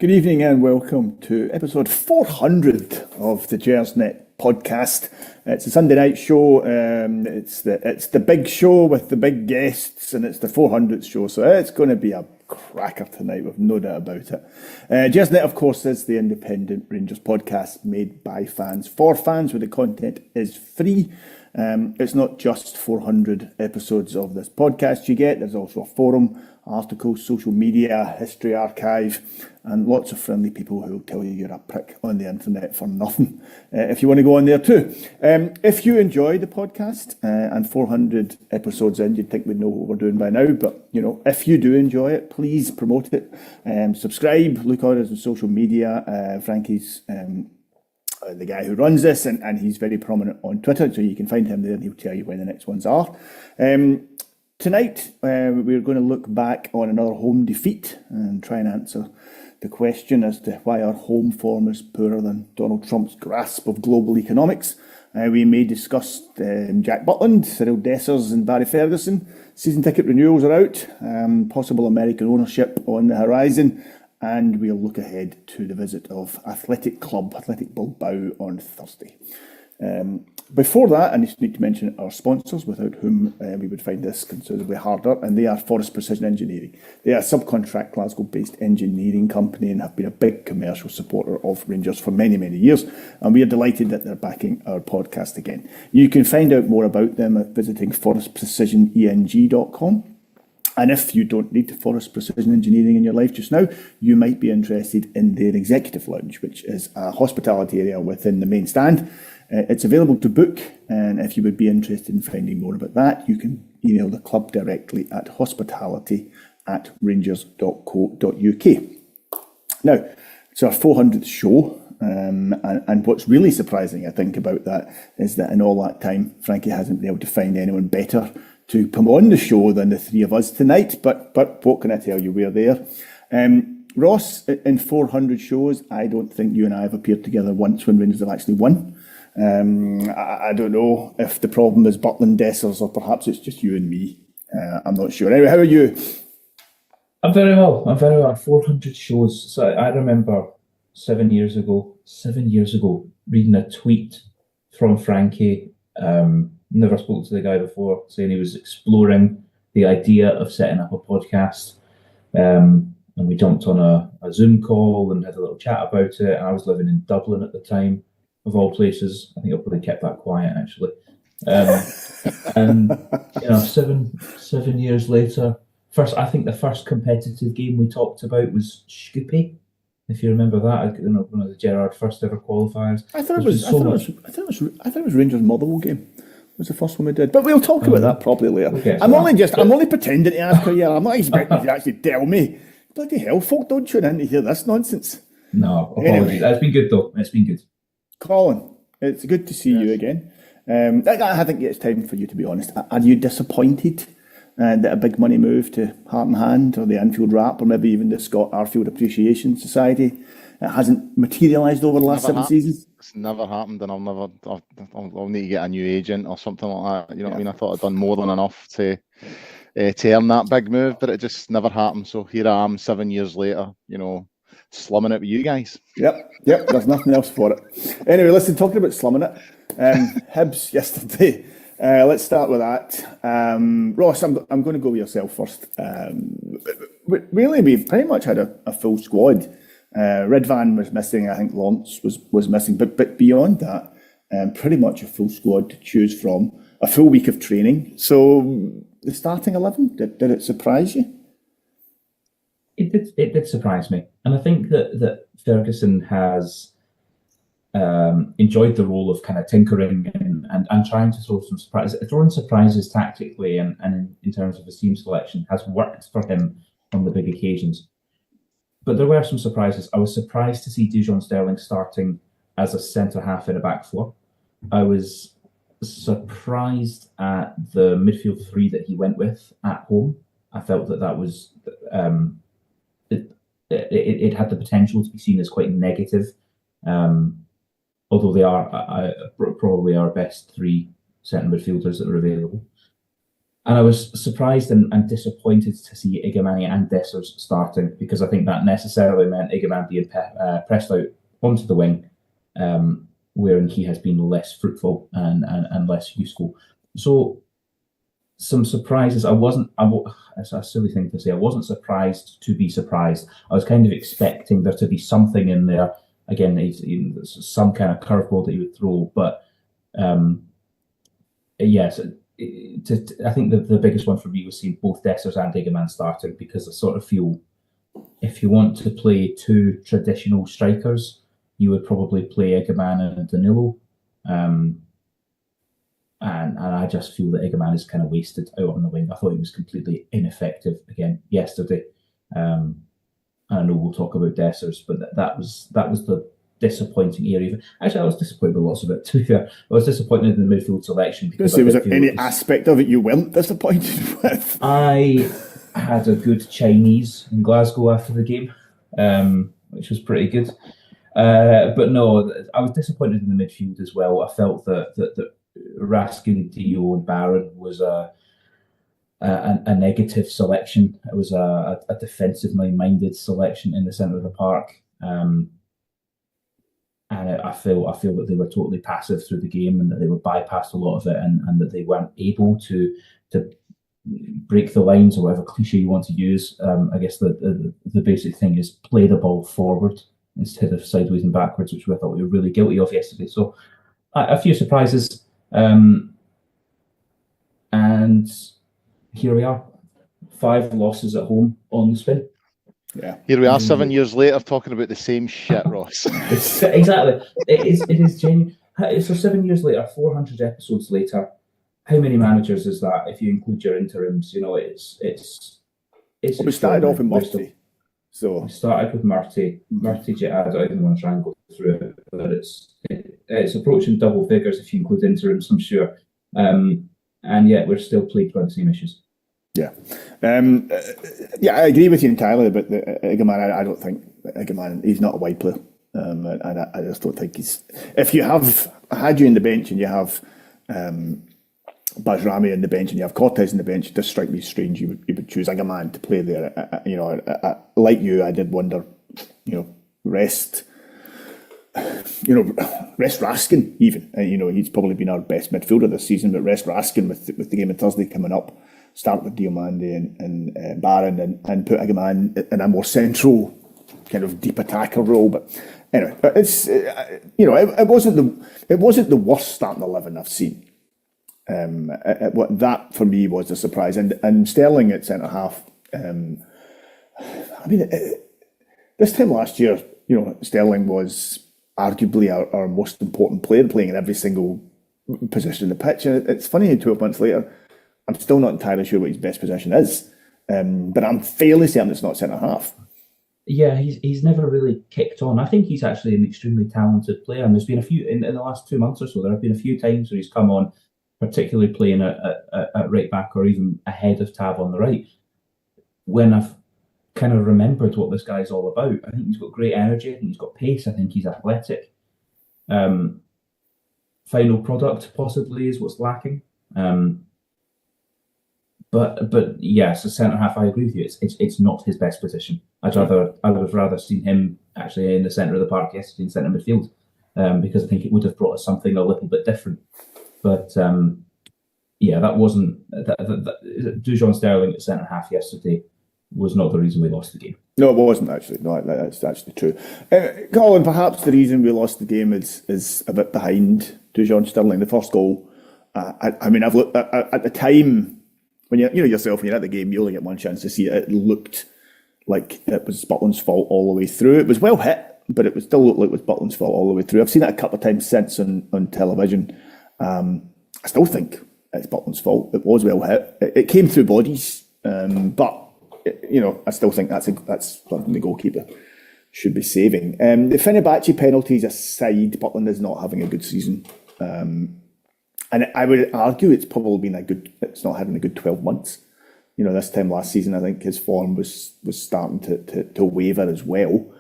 Good evening and welcome to episode 400 of the Gersnet Podcast. It's a Sunday night show. It's the big show with the big guests, and it's the 400th show, so it's going to be a cracker tonight, with no doubt about it. Gersnet, of course, is the independent Rangers podcast made by fans for fans, where the content is free. It's not just 400 episodes of this podcast you get. There's also a forum, articles, social media, history archive, and lots of friendly people who will tell you you're a prick on the internet for nothing, if you want to go on there too. If you enjoy the podcast, and 400 episodes in, you'd think we'd know what we're doing by now, but if you do enjoy it, please promote it. Subscribe, look at us on social media. Frankie's the guy who runs this, and he's very prominent on Twitter, so you can find him there and he'll tell you when the next ones are. Tonight, we're going to look back on another home defeat and try and answer the question as to why our home form is poorer than Donald Trump's grasp of global economics. We may discuss Jack Butland, Cyril Dessers and Barry Ferguson. Season ticket renewals are out, possible American ownership on the horizon, and we'll look ahead to the visit of Athletic Bilbao on Thursday. Before that, I just need to mention our sponsors, without whom we would find this considerably harder, and they are Forrest Precision Engineering. They are a subcontract Glasgow-based engineering company and have been a big commercial supporter of Rangers for many, many years, and we are delighted that they're backing our podcast again. You can find out more about them at visiting forrestprecisioneng.com. And if you don't need Forrest Precision Engineering in your life just now, you might be interested in their Executive Lounge, which is a hospitality area within the main stand. It's available to book, and if you would be interested in finding more about that, you can email the club directly at hospitality@rangers.co.uk. Now, it's our 400th show, and what's really surprising, I think, about that is that in all that time, Frankie hasn't been able to find anyone better to come on the show than the three of us tonight, but what can I tell you, we're there. Ross, in 400 shows, I don't think you and I have appeared together once when Rangers have actually won. I don't know if the problem is Butland, Dessers, or perhaps it's just you and me. I'm not sure. Anyway, how are you? I'm very well. 400 shows. So I remember 7 years ago, reading a tweet from Frankie. Never spoke to the guy before, saying he was exploring the idea of setting up a podcast. And we jumped on a Zoom call and had a little chat about it. And I was living in Dublin at the time, of all places. I think I probably kept that quiet, actually. And 7 years later, I think the first competitive game we talked about was Scoopy, if you remember that. One of the Gerrard first ever qualifiers. I thought it was Rangers Motherwell game. Was the first one we did, but we'll talk about that probably later. Okay, I'm only pretending to ask her. Yeah, I'm not expecting you to actually tell me. Bloody hell, folk don't tune in to hear this nonsense. No, apologies. Anyway. It's been good though. It's been good. Colin, it's good to see you again. I think it's time for you to be honest. Are you disappointed that a big money move to Heart and Hand or the Anfield Wrap or maybe even the Scott Arfield Appreciation Society hasn't materialised over the last 7 seasons? It's never happened, and I'll need to get a new agent or something like that. You know what I mean? I thought I'd done more than enough to earn that big move, but it just never happened. So here I am 7 years later, slumming it with you guys. Yep. There's nothing else for it. Anyway, listen, talking about slumming it, Hibs yesterday. Let's start with that. Ross, I'm going to go with yourself first. Really, we pretty much had a full squad. Ridvan was missing. I think Lawrence was missing. But beyond that, pretty much a full squad to choose from. A full week of training. So the starting 11, did it surprise you? It did surprise me. And I think that Ferguson has enjoyed the role of kind of tinkering and trying to throw some surprises. Throwing surprises tactically and in terms of his team selection has worked for him on the big occasions. But there were some surprises. I was surprised to see Dijon Sterling starting as a centre-half in a back four. I was surprised at the midfield three that he went with at home. I felt that was... It had the potential to be seen as quite negative, although they are probably our best three centre midfielders that are available. I was surprised to see Dijon Sterling starting as a centre-half in a back four. I was surprised at the midfield three that he went with at home. I felt that was... It had the potential to be seen as quite negative, although they are probably our best three centre midfielders that are available. And I was surprised and disappointed to see Igimani and Dessers starting, because I think that necessarily meant Igimani being pressed out onto the wing, wherein he has been less fruitful and less useful. So some surprises. It's a silly thing to say. I wasn't surprised to be surprised. I was kind of expecting there to be something in there. Again, some kind of curveball that he would throw. But yes, I think the biggest one for me was seeing both Dessers and Egeman starting, because I sort of feel if you want to play two traditional strikers, you would probably play Egeman and Danilo. And I just feel that Egeman is kind of wasted out on the wing. I thought he was completely ineffective again yesterday. And I know we'll talk about Dessers, but that was the disappointing area. Actually, I was disappointed with lots of it, to be fair. I was disappointed in the midfield selection. Because was there any aspect of it you weren't disappointed with? I had a good Chinese in Glasgow after the game, which was pretty good. But no, I was disappointed in the midfield as well. I felt that Raskin, Dio, and Barron was a negative selection. It was a defensively minded selection in the centre of the park, and I feel that they were totally passive through the game, and that they were bypassed a lot of it, and that they weren't able to break the lines, or whatever cliche you want to use. I guess the basic thing is play the ball forward instead of sideways and backwards, which I thought we were really guilty of yesterday. So a few surprises. And here we are, 5 losses at home on the spin. Yeah, here we are 7 years later talking about the same shit, Ross. Exactly. It is genuine. So 7 years later, 400 episodes later, how many managers is that if you include your interims? It's. We started off in Murty. So we started with Murty. Murty, I don't even want to try and go through it, but it's approaching double figures if you include interims, I'm sure. And yet we're still plagued by the same issues. Yeah. I agree with you entirely about the Egeman. I don't think Egeman, he's not a wide player. And I just don't think he's... If you have had you in the bench and you have Bajrami on the bench and you have Cortez on the bench, it does strike me strange you would choose Egeman to play there. Like you, I did wonder, rest Raskin even. He's probably been our best midfielder this season, but rest Raskin with the game on Thursday coming up. Start with Diomande and Barron and put Egeman in a more central kind of deep attacker role. But anyway, it's it wasn't the worst starting 11 I've seen. That for me was a surprise, and Sterling at centre half. This time last year, Sterling was arguably our most important player, playing in every single position in the pitch. And it's funny, 12 months later, I'm still not entirely sure what his best position is, but I'm fairly certain it's not centre half. Yeah, he's never really kicked on. I think he's actually an extremely talented player, and there's been a few in the last 2 months or so. There have been a few times where he's come on, particularly playing at right back or even ahead of Tav on the right, when I've kind of remembered what this guy's all about. I think he's got great energy. I think he's got pace. I think he's athletic. Final product possibly is what's lacking. But yes, as centre half, I agree with you. It's not his best position. I would have rather seen him actually in the centre of the park yesterday in centre midfield, because I think it would have brought us something a little bit different. But that wasn't Dujon Sterling at centre half yesterday was not the reason we lost the game. No, it wasn't actually. No, that's actually true. Colin, perhaps the reason we lost the game is a bit behind Dujon Sterling. The first goal. I've looked at the time when yourself when you're at the game, you only get one chance to see it. It looked like it was Butland's fault all the way through. It was well hit, but it still looked like it was Butland's fault all the way through. I've seen it a couple of times since on television. I still think it's Butland's fault. It was well hit. It came through bodies, but I still think that's something the goalkeeper should be saving. The Fenerbahce penalties aside, Butland is not having a good season, and I would argue it's probably been it's not having a good 12 months. This time last season, I think his form was starting to waver as well.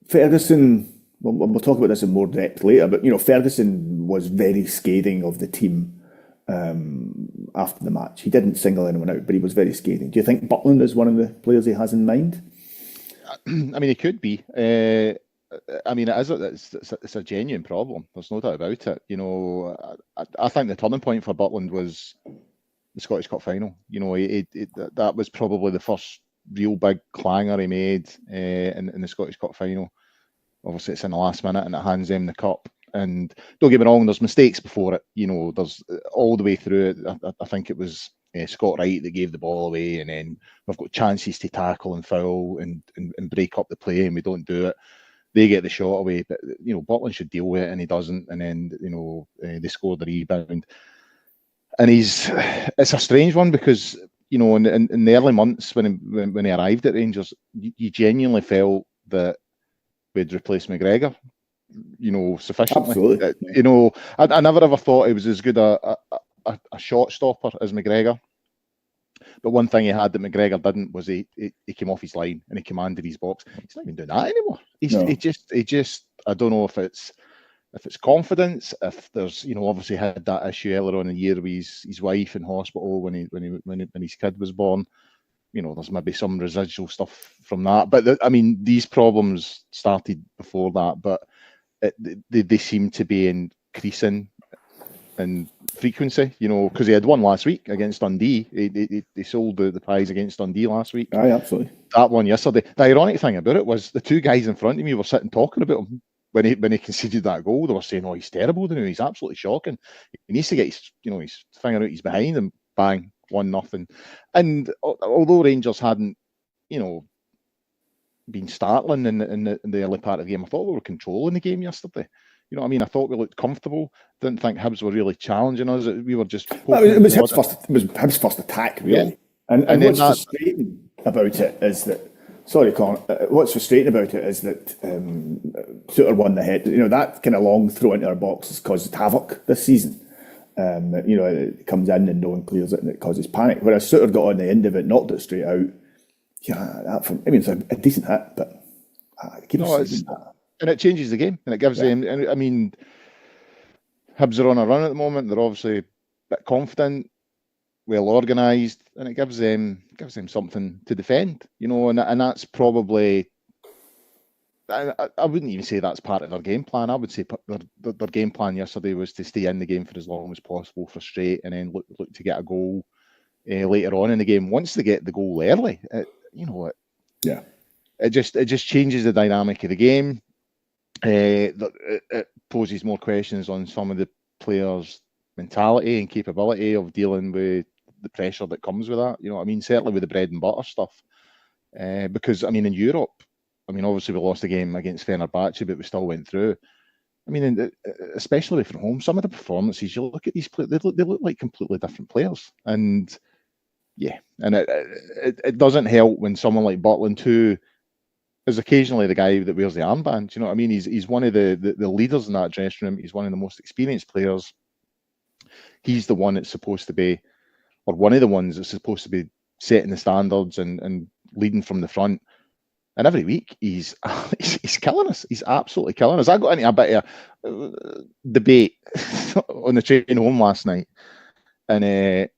Ferguson, we'll talk about this in more depth later, but Ferguson was very scathing of the team after the match. He didn't single anyone out, but he was very scathing. Do you think Butland is one of the players he has in mind? I mean, he could be. I mean, it's a genuine problem. There's no doubt about it. You know, I think the turning point for Butland was the Scottish Cup final. You know, that was probably the first real big clanger he made in the Scottish Cup final. Obviously, it's in the last minute and it hands them the cup. And don't get me wrong, there's mistakes before it. You know, there's all the way through it. I think it was Scott Wright that gave the ball away, and then we've got chances to tackle and foul and break up the play, and we don't do it. They get the shot away, but you know, Butland should deal with it, and he doesn't. And then you know, they score the rebound, and it's a strange one because you know, in the early months when he arrived at Rangers, you genuinely felt that we'd replaced McGregor, you know, sufficiently. Absolutely. You know, I never ever thought he was as good a shot stopper as McGregor. But one thing he had that McGregor didn't was he came off his line and he commanded his box. He's not even doing that anymore. He just I don't know if it's confidence, if there's, you know, obviously had that issue earlier on in the year with his wife in hospital when his kid was born. You know, there's maybe some residual stuff from that. But I mean, these problems started before that, but they seem to be increasing in frequency, you know, because he had one last week against Dundee. They sold the prize against Dundee last week. Aye, absolutely. That one yesterday. The ironic thing about it was the two guys in front of me were sitting talking about him when he conceded that goal. They were saying, "Oh, he's terrible, don't he? He's absolutely shocking. He needs to get his finger out his behind and bang, 1-0." And although Rangers hadn't, you know, been startling in the early part of the game, I thought we were controlling the game yesterday. You know what I mean? I thought we looked comfortable. Didn't think Hibs were really challenging us. We were just. It was Hibs' first attack, really. Yeah. And what's frustrating about it is that. Sorry, Colin. What's frustrating about it is that Suter won the head. You know, that kind of long throw into our box has caused havoc this season. You know, it comes in and no one clears it, and it causes panic. Whereas Suter got on the end of it, knocked it straight out. Yeah, it's a decent hit, but and it changes the game, and it gives them. I mean, Hibs are on a run at the moment. They're obviously a bit confident, well organised, and it gives them something to defend. You know, and that's probably. I wouldn't even say that's part of their game plan. I would say their game plan yesterday was to stay in the game for as long as possible, frustrate, and then look to get a goal later on in the game. Once they get the goal early, it just changes the dynamic of the game. It poses more questions on some of the players' mentality and capability of dealing with the pressure that comes with that. You know what I mean? Certainly with the bread and butter stuff. Because, I mean, in Europe, I mean, obviously we lost the game against Fenerbahce, but we still went through. I mean, especially from home, some of the performances, you look at these players, they look like completely different players. And yeah, and it doesn't help when someone like Butland, who is occasionally the guy that wears the armband. You know what I mean? He's one of the leaders in that dressing room. He's one of the most experienced players. He's the one that's supposed to be, or one of the ones that's supposed to be setting the standards and leading from the front. And every week he's killing us. He's absolutely killing us. I got into a bit of debate on the train home last night, and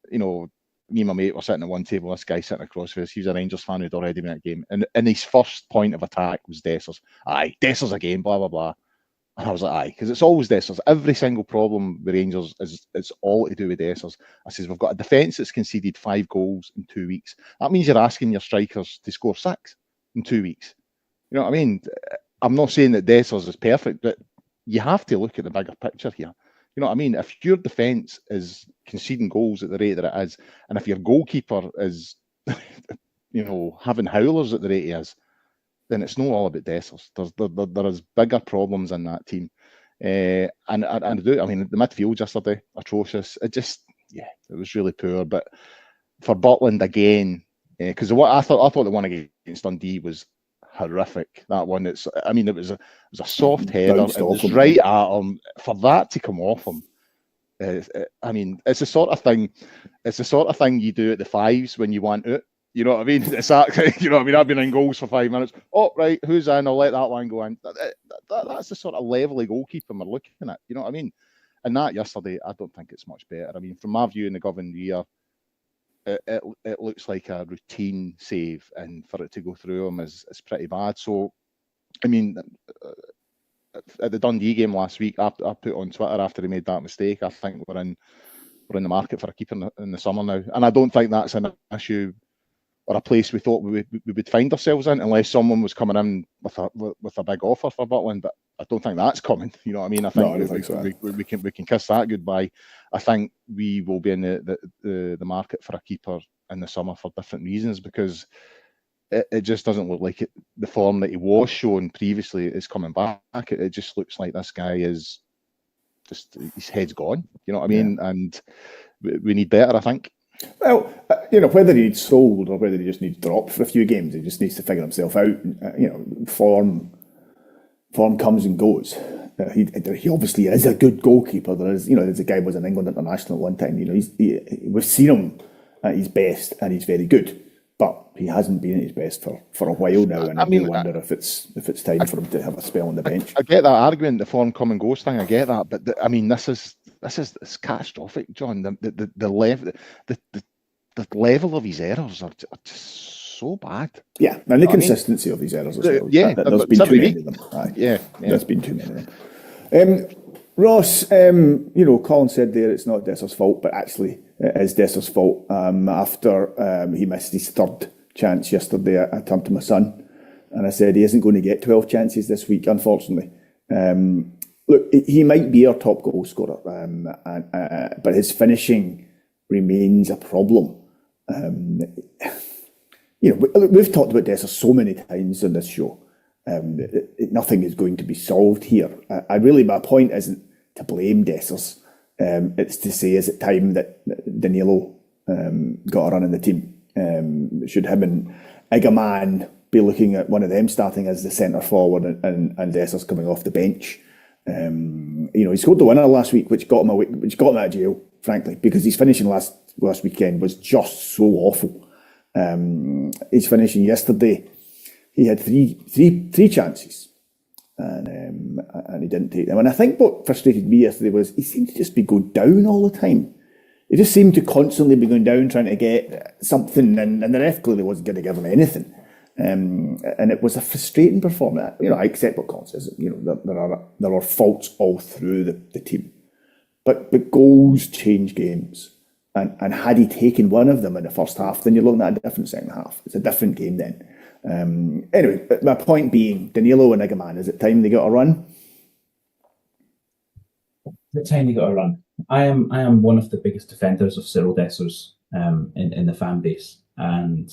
you know, me and my mate were sitting at one table. This guy sitting across from us, he was a Rangers fan who'd already been at the game, and his first point of attack was Dessers. Aye, Dessers again, blah blah blah. And I was like, aye, because it's always Dessers. Every single problem with Rangers is all to do with Dessers. I says, we've got a defence that's conceded 5 goals in 2 weeks. That means you're asking your strikers to score 6 in 2 weeks. You know what I mean? I'm not saying that Dessers is perfect, but you have to look at the bigger picture here. You know what I mean? If your defence is conceding goals at the rate that it is, and if your goalkeeper is, you know, having howlers at the rate he is, then it's not all about Dessers. There is bigger problems in that team. And I mean, the midfield yesterday, atrocious. It was really poor. But for Butland again, because I thought the one against Dundee was horrific. That one, it was a soft header. It was right at him. For that to come off him, I mean, it's the sort of thing. It's the sort of thing you do at the fives when you want it. You know what I mean? It's that, you know what I mean? I've been in goals for 5 minutes. Oh, right, who's in? I'll let that one go in. That's the sort of level of goalkeeper we're looking at. You know what I mean? And that yesterday, I don't think it's much better. I mean, from my view in the governed year, it looks like a routine save, and for it to go through him is pretty bad. So, I mean, at the Dundee game last week, I put on Twitter after he made that mistake, I think we're in the market for a keeper in the summer now. And I don't think that's an issue or a place we thought we would find ourselves in, unless someone was coming in with a big offer for Butland. But I don't think that's coming. You know what I mean? I think we can kiss that goodbye. I think we will be in the market for a keeper in the summer for different reasons, because it just doesn't look like the form that he was showing previously is coming back. It just looks like this guy is just, his head's gone. You know what I mean? Yeah. And we need better, I think. Well, whether he's sold or whether he just needs dropped for a few games, he just needs to figure himself out. Form comes and goes. He obviously is a good goalkeeper. There's a guy who was an England international at one time. We've seen him at his best, and he's very good. But he hasn't been at his best for a while now, and I wonder if it's time for him to have a spell on the bench. I get that argument, the form come and goes thing. I get that, but this is catastrophic, John. The level of his errors are just so bad. Yeah, and the consistency of his errors as well. Yeah, there's been too many of them. Yeah, there's been too many of them. Ross, Colin said there it's not Desser's fault, but actually it is Desser's fault. After he missed his third chance yesterday, I turned to my son and I said he isn't going to get 12 chances this week, unfortunately. Look, he might be our top goal scorer, but his finishing remains a problem. We've talked about Desser so many times on this show. Nothing is going to be solved here. My point isn't to blame Dessers. It's to say, is it time that Danilo got a run in the team? Should him and Igaman be looking at one of them starting as the centre forward and Dessers coming off the bench? He scored the winner last week, which got him out of jail, frankly, because his finishing last weekend was just so awful. His finishing yesterday, he had three chances, and he didn't take them. And I think what frustrated me yesterday was he seemed to just be going down all the time. He just seemed to constantly be going down, trying to get something, and the ref clearly wasn't going to give him anything. And it was a frustrating performance. I accept what Colin says. There are faults all through the team, but goals change games. And had he taken one of them in the first half, then you're looking at a different second half. It's a different game then. Anyway, my point being, Danilo and Igaman, is it time they got a run? The time they got a run. I am one of the biggest defenders of Cyril Dessers in the fan base, and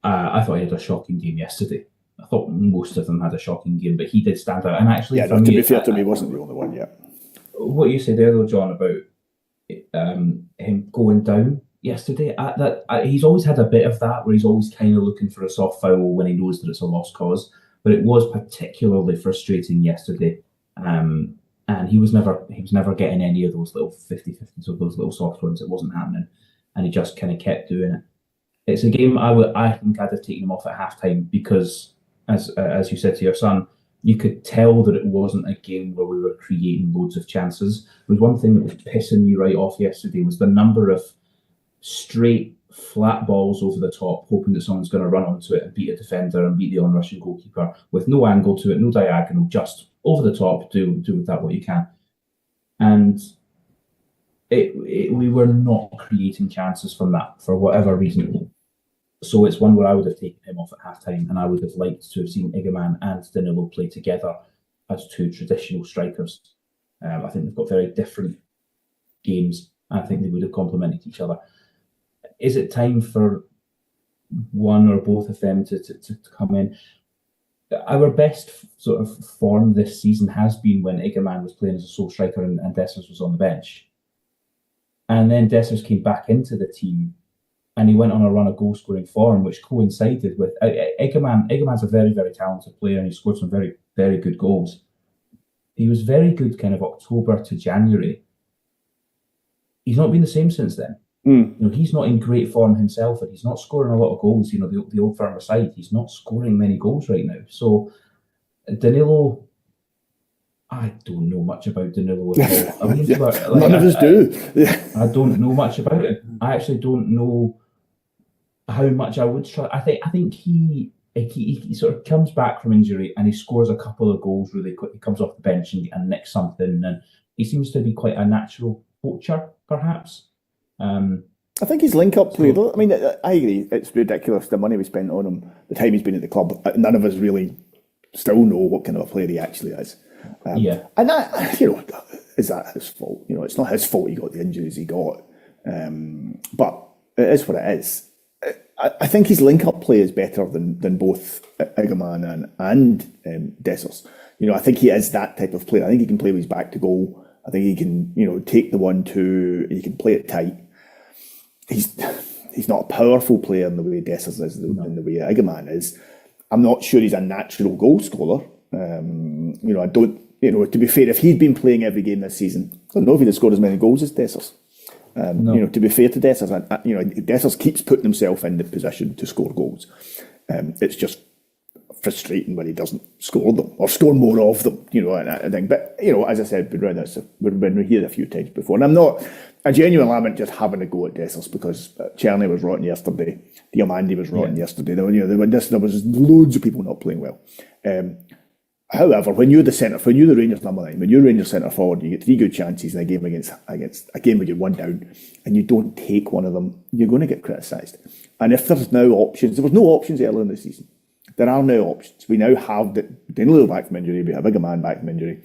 I thought he had a shocking game yesterday. I thought most of them had a shocking game, but he did stand out. And actually, to be fair to me, he wasn't the only one yet. What you said there, though, John, about him going down yesterday, he's always had a bit of that, where he's always kind of looking for a soft foul when he knows that it's a lost cause. But it was particularly frustrating yesterday, and he was never getting any of those little 50-50s or those little soft ones. It wasn't happening, and he just kind of kept doing it. It's a game I think I'd have taken him off at halftime, because as you said to your son, you could tell that it wasn't a game where we were creating loads of chances. There was one thing that was pissing me right off yesterday, was the number of straight flat balls over the top, hoping that someone's going to run onto it and beat a defender and beat the on-rushing goalkeeper, with no angle to it, no diagonal, just over the top, do with that what you can. And we were not creating chances from that for whatever reason. So it's one where I would have taken him off at halftime, and I would have liked to have seen Igaman and Danilo play together as two traditional strikers. I think they've got very different games. I think they would have complemented each other. Is it time for one or both of them to come in? Our best sort of form this season has been when Igaman was playing as a sole striker and Dessers was on the bench. And then Dessers came back into the team, and he went on a run of goal-scoring form, which coincided with Igaman. Igaman's a very, very talented player, and he scored some very, very good goals. He was very good kind of October to January. He's not been the same since then. He's not in great form himself, and he's not scoring a lot of goals. The old firm aside, he's not scoring many goals right now. So Danilo, I don't know much about Danilo at all. None of us do. I don't know much about it. I actually don't know how much I would try. I think he sort of comes back from injury and he scores a couple of goals really quick. He comes off the bench and nicks something, and he seems to be quite a natural poacher, perhaps. I think his link-up play, though, I mean, I agree, it's ridiculous the money we spent on him, the time he's been at the club. None of us really still know what kind of a player he actually is. And that, is that his fault? It's not his fault he got the injuries he got. But it is what it is. I think his link-up play is better than both Igaman and Dessers. I think he is that type of player. I think he can play with his back to goal. I think he can, take the 1-2. He can play it tight. He's not a powerful player in the way Dessers is, in the way Igaman is. I'm not sure he's a natural goal scorer. I don't. To be fair, if he'd been playing every game this season, I don't know if he'd have scored as many goals as Dessers. To be fair to Dessers, Dessers keeps putting himself in the position to score goals. It's just frustrating when he doesn't score them or score more of them. I think. But as I said, we've been here a few times before, and I'm not. I genuinely am just having a go at Dessers because Czerny was rotten yesterday. Diomande was rotten yesterday. There was loads of people not playing well. However, when you're the Rangers number 9, when you're Rangers centre forward, you get 3 good chances in a game against a game where you're 1 down, and you don't take one of them, you're going to get criticised. And if there's now options, there was no options earlier in the season. There are now options. We now have Danilo back from injury. We have Igaman back from injury.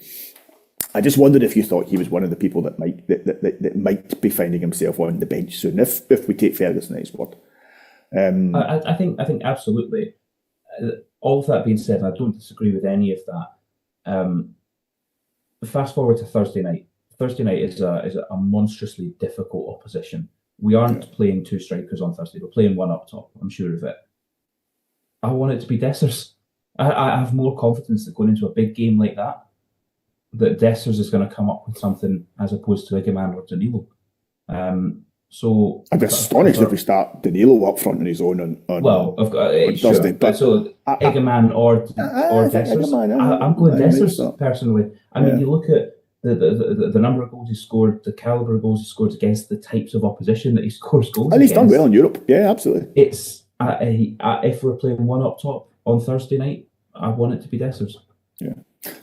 I just wondered if you thought he was one of the people that might be finding himself on the bench soon, if we take Ferguson at his word. I think absolutely. All of that being said, I don't disagree with any of that. Fast forward to Thursday night. Thursday night is a monstrously difficult opposition. We aren't playing 2 strikers on Thursday. We're playing 1 up top. I'm sure of it. I want it to be Dessers. I have more confidence that going into a big game like that Dessers is going to come up with something as opposed to Igaman or Danilo. So I'd be astonished if we start Danilo up front on his own on Thursday. But so Igaman or Dessers. I'm going Dessers personally. I mean, you look at the number of goals he scored, the calibre of goals he scored against the types of opposition that he scores goals. And he's done well in Europe. Yeah, absolutely. It's if we're playing 1 up top on Thursday night, I want it to be Dessers. Yeah.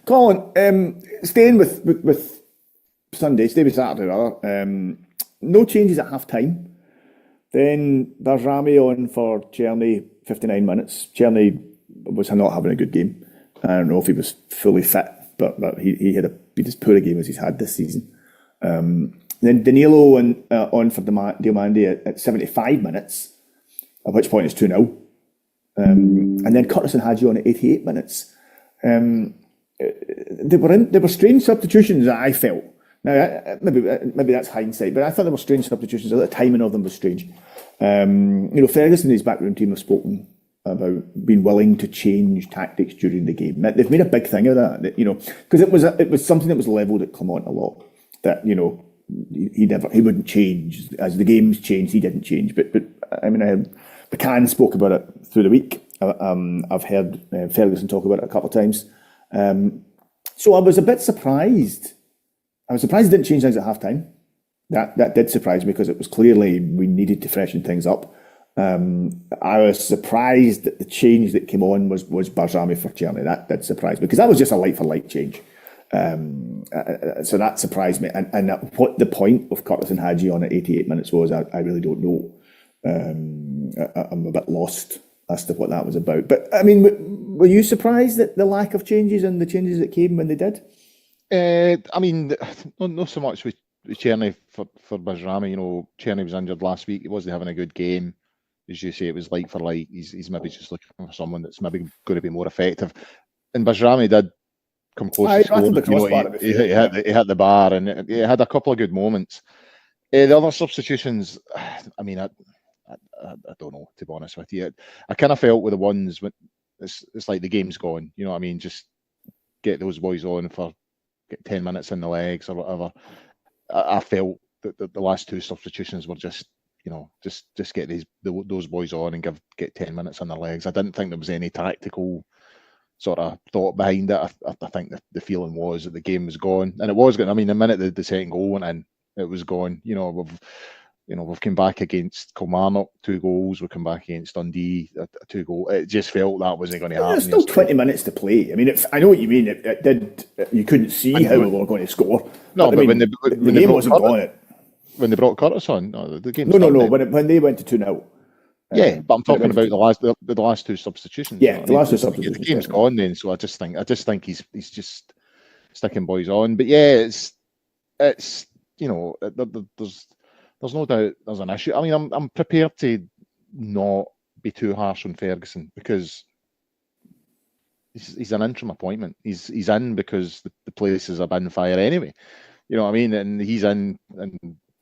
Colin, staying with Sunday, stay with Saturday rather. No changes at half time. Then Barjami on for Czerny, 59 minutes. Czerny was not having a good game. I don't know if he was fully fit, but he had as poor a game as he's had this season. Then Danilo on for Diomande at 75 minutes, at which point it's 2-0. And then Curtis and Hadji on at 88 minutes. They were strange substitutions that I felt. Now, maybe that's hindsight, but I thought there were strange substitutions. The timing of them was strange. Ferguson and his backroom team have spoken about being willing to change tactics during the game. They've made a big thing of that, because it was something that was levelled at Clement a lot. That he wouldn't change as the games changed. He didn't change, but I mean, McCann spoke about it through the week. I've heard Ferguson talk about it a couple of times. So I was a bit surprised. I was surprised he didn't change things at half time. That did surprise me because it was clearly we needed to freshen things up. I was surprised that the change that came on was Barjami for Czerny. That did surprise me because that was just a light for light change. So that surprised me. And what the point of Curtis and Hadji on at 88 minutes was, I really don't know. I'm a bit lost as to what that was about. But I mean, were you surprised at the lack of changes and the changes that came when they did? I mean, not so much with Czerny for Barjami. Czerny was injured last week. He wasn't having a good game. As you say, it was light for light. He's maybe just looking for someone that's maybe going to be more effective. And Barjami did come close to scoring. He hit the bar and he had a couple of good moments. The other substitutions, I mean, I don't know, to be honest with you. I kind of felt with the ones when it's like the game's gone. You know what I mean? Just get those boys on for get 10 minutes in the legs or whatever. I felt that the last 2 substitutions were just, just get those boys on and get 10 minutes in their legs. I didn't think there was any tactical sort of thought behind it. I think the feeling was that the game was gone, and it was going. I mean, the minute the second goal went in, it was gone. We've come back against Kilmarnock, 2 goals. We've come back against Dundee, a 2 goal. It just felt that wasn't going to happen. There's still 20 minutes to play. I mean, I know what you mean. It did. You couldn't see how we were going to score. No, but when the game wasn't on, when they brought Curtis on, no, the game. No. When they went to 2-0. Yeah, but I'm talking about the last 2 substitutions. Yeah, the last 2 substitutions. The game's gone then, so I just think he's just sticking boys on. But yeah, it's there's no doubt there's an issue. I mean, I'm prepared to not be too harsh on Ferguson because he's an interim appointment. He's in because the place is a bin fire anyway. You know what I mean? And he's in, and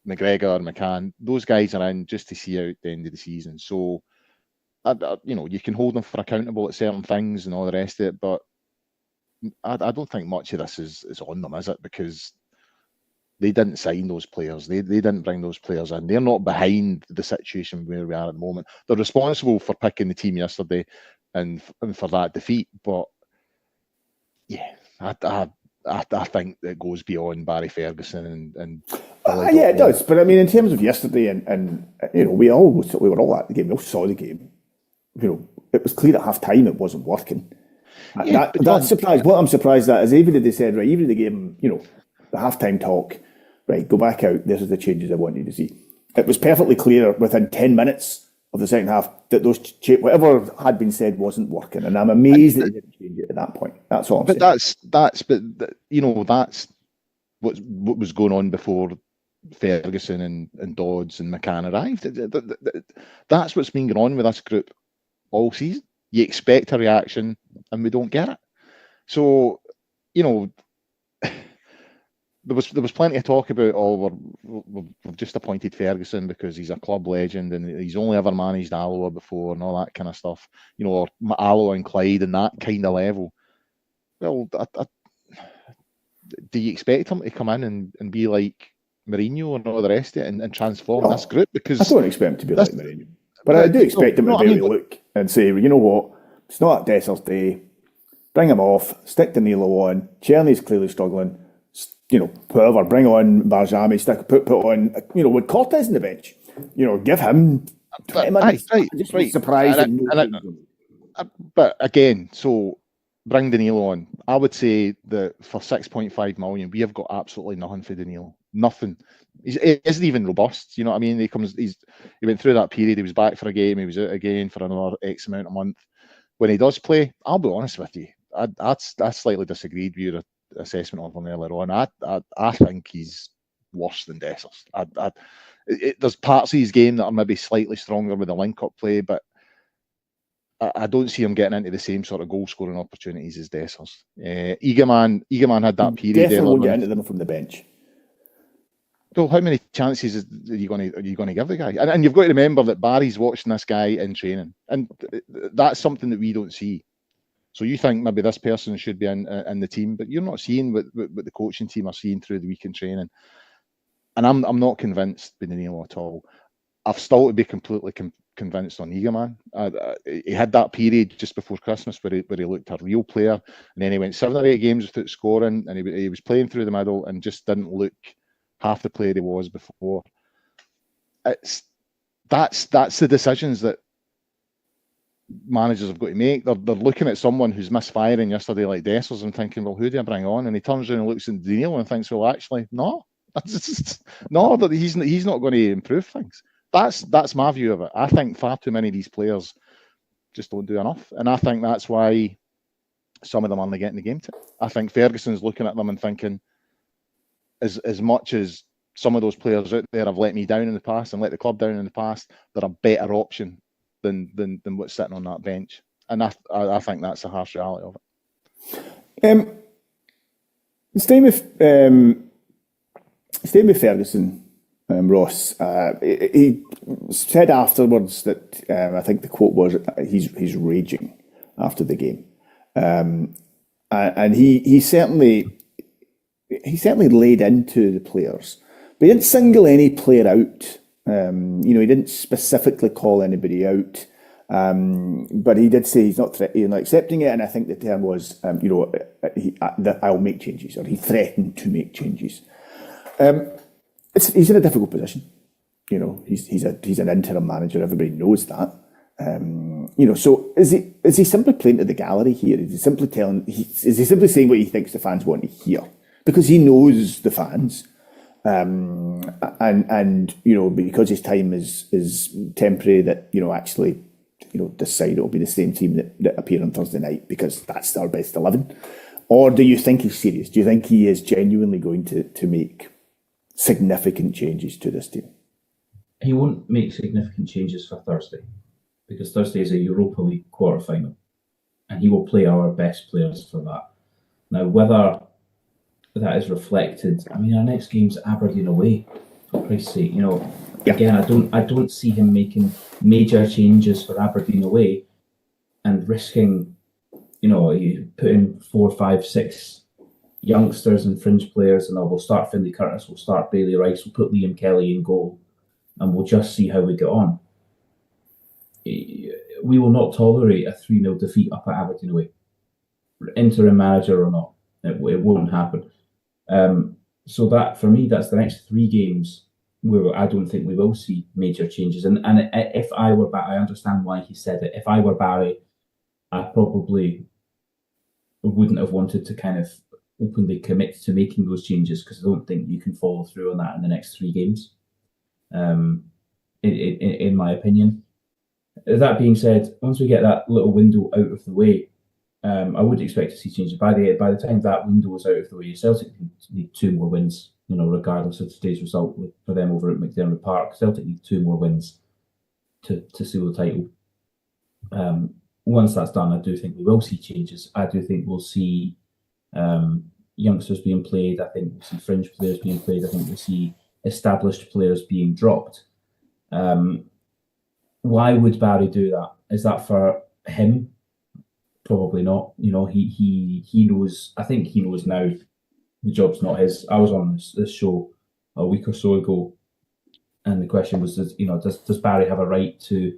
McGregor, McCann, those guys are in just to see out the end of the season. So, you can hold them for accountable at certain things and all the rest of it, but I don't think much of this is on them, is it? Because they didn't sign those players. They didn't bring those players in. They're not behind the situation where we are at the moment. They're responsible for picking the team yesterday and for that defeat. But yeah, I think it goes beyond Barry Ferguson and yeah, it does. But I mean, in terms of yesterday, and we were all at the game. We all saw the game. It was clear at half time it wasn't working. Yeah, that's surprised. What I'm surprised at is even if they said, right, even if they gave him, the half-time talk, right, go back out, this is the changes I want you to see. It was perfectly clear within 10 minutes of the second half that whatever had been said wasn't working, and I'm amazed that they didn't change it at that point. That's all I'm saying. That's what was going on before Ferguson and Dodds and McCann arrived. That's what's been going on with this group all season. You expect a reaction, and we don't get it. So, there was plenty of talk about, we've just appointed Ferguson because he's a club legend and he's only ever managed Alloa before and all that kind of stuff, or Alloa and Clyde and that kind of level. Well, do you expect him to come in and be like Mourinho and all the rest of it and transform this group? Because I don't expect him to be like Mourinho. But I do expect him to be able to look and say, you know what, it's not Desser's day. Bring him off, stick Danilo on. Czerny's clearly struggling. Whoever, bring on Barjami, put on, with Cortez in the bench. Give him 20 minutes. Right. Surprised. But again, so bring Danilo on. I would say that for 6.5 million, we have got absolutely nothing for Danilo. Nothing. He isn't even robust. You know what I mean? He went through that period. He was back for a game. He was out again for another X amount of month. When he does play, I'll be honest with you, I slightly disagreed with your assessment of him earlier on. I think he's worse than Dessers. There's parts of his game that are maybe slightly stronger with the link-up play, but I don't see him getting into the same sort of goal-scoring opportunities as Dessers. Eagleman had that period. Definitely won't get into them from the bench. Well, how many chances are you going to give the guy? And you've got to remember that Barry's watching this guy in training, and that's something that we don't see. So you think maybe this person should be in the team, but you're not seeing what the coaching team are seeing through the week in training. And I'm not convinced by Danilo at all. I've still to be completely convinced on Eagleman. He had that period just before Christmas where he looked a real player, and then he went 7 or 8 games without scoring, and he was playing through the middle and just didn't look half the player he was before. That's the decisions that managers have got to make. They're looking at someone who's misfiring yesterday like Dessers and thinking, well, who do I bring on? And he turns around and looks at Danilo and thinks, well, actually, no. No, that he's not going to improve things. That's my view of it. I think far too many of these players just don't do enough. And I think that's why some of them aren't getting the game time. I think Ferguson's looking at them and thinking, as much as some of those players out there have let me down in the past and let the club down in the past, they're a better option than what's sitting on that bench. And I think that's the harsh reality of it. Staying with Ferguson, Ross, he said afterwards that I think the quote was he's raging after the game, and he certainly laid into the players, but he didn't single any player out. He didn't specifically call anybody out. But he did say he's not accepting it, and I think the term was, that I'll make changes, or he threatened to make changes. He's in a difficult position. He's an interim manager. Everybody knows that. So is he simply playing to the gallery here? Is he simply saying what he thinks the fans want to hear? Because he knows the fans, and because his time is temporary, that actually decide it'll be the same team that appear on Thursday night because that's our best 11. Or do you think he's serious? Do you think he is genuinely going to make significant changes to this team? He won't make significant changes for Thursday, because Thursday is a Europa League quarter-final, and he will play our best players for that. Now, whether that is reflected, our next game's Aberdeen away, for Christ's sake. Again, I don't see him making major changes for Aberdeen away and risking, you put in 4, 5, 6 youngsters and fringe players, and we'll start Finlay Curtis, we'll start Bailey Rice, we'll put Liam Kelly in goal, and we'll just see how we get on. We will not tolerate a 3-0 defeat up at Aberdeen away, interim manager or not. It won't happen. So that, for me, that's the next 3 games where I don't think we will see major changes. And if I were Barry, I understand why he said it. If I were Barry, I probably wouldn't have wanted to kind of openly commit to making those changes, because I don't think you can follow through on that in the next 3 games, in my opinion. That being said, once we get that little window out of the way, I would expect to see changes. By the time that window is out of the way, Celtic need 2 more wins, regardless of today's result for them over at McDermott Park. Celtic need 2 more wins to seal the title. Once that's done, I do think we will see changes. I do think we'll see youngsters being played. I think we'll see fringe players being played. I think we'll see established players being dropped. Why would Barry do that? Is that for him? Probably not. He knows. I think he knows now the job's not his. I was on this show a week or so ago, and the question was, does Barry have a right to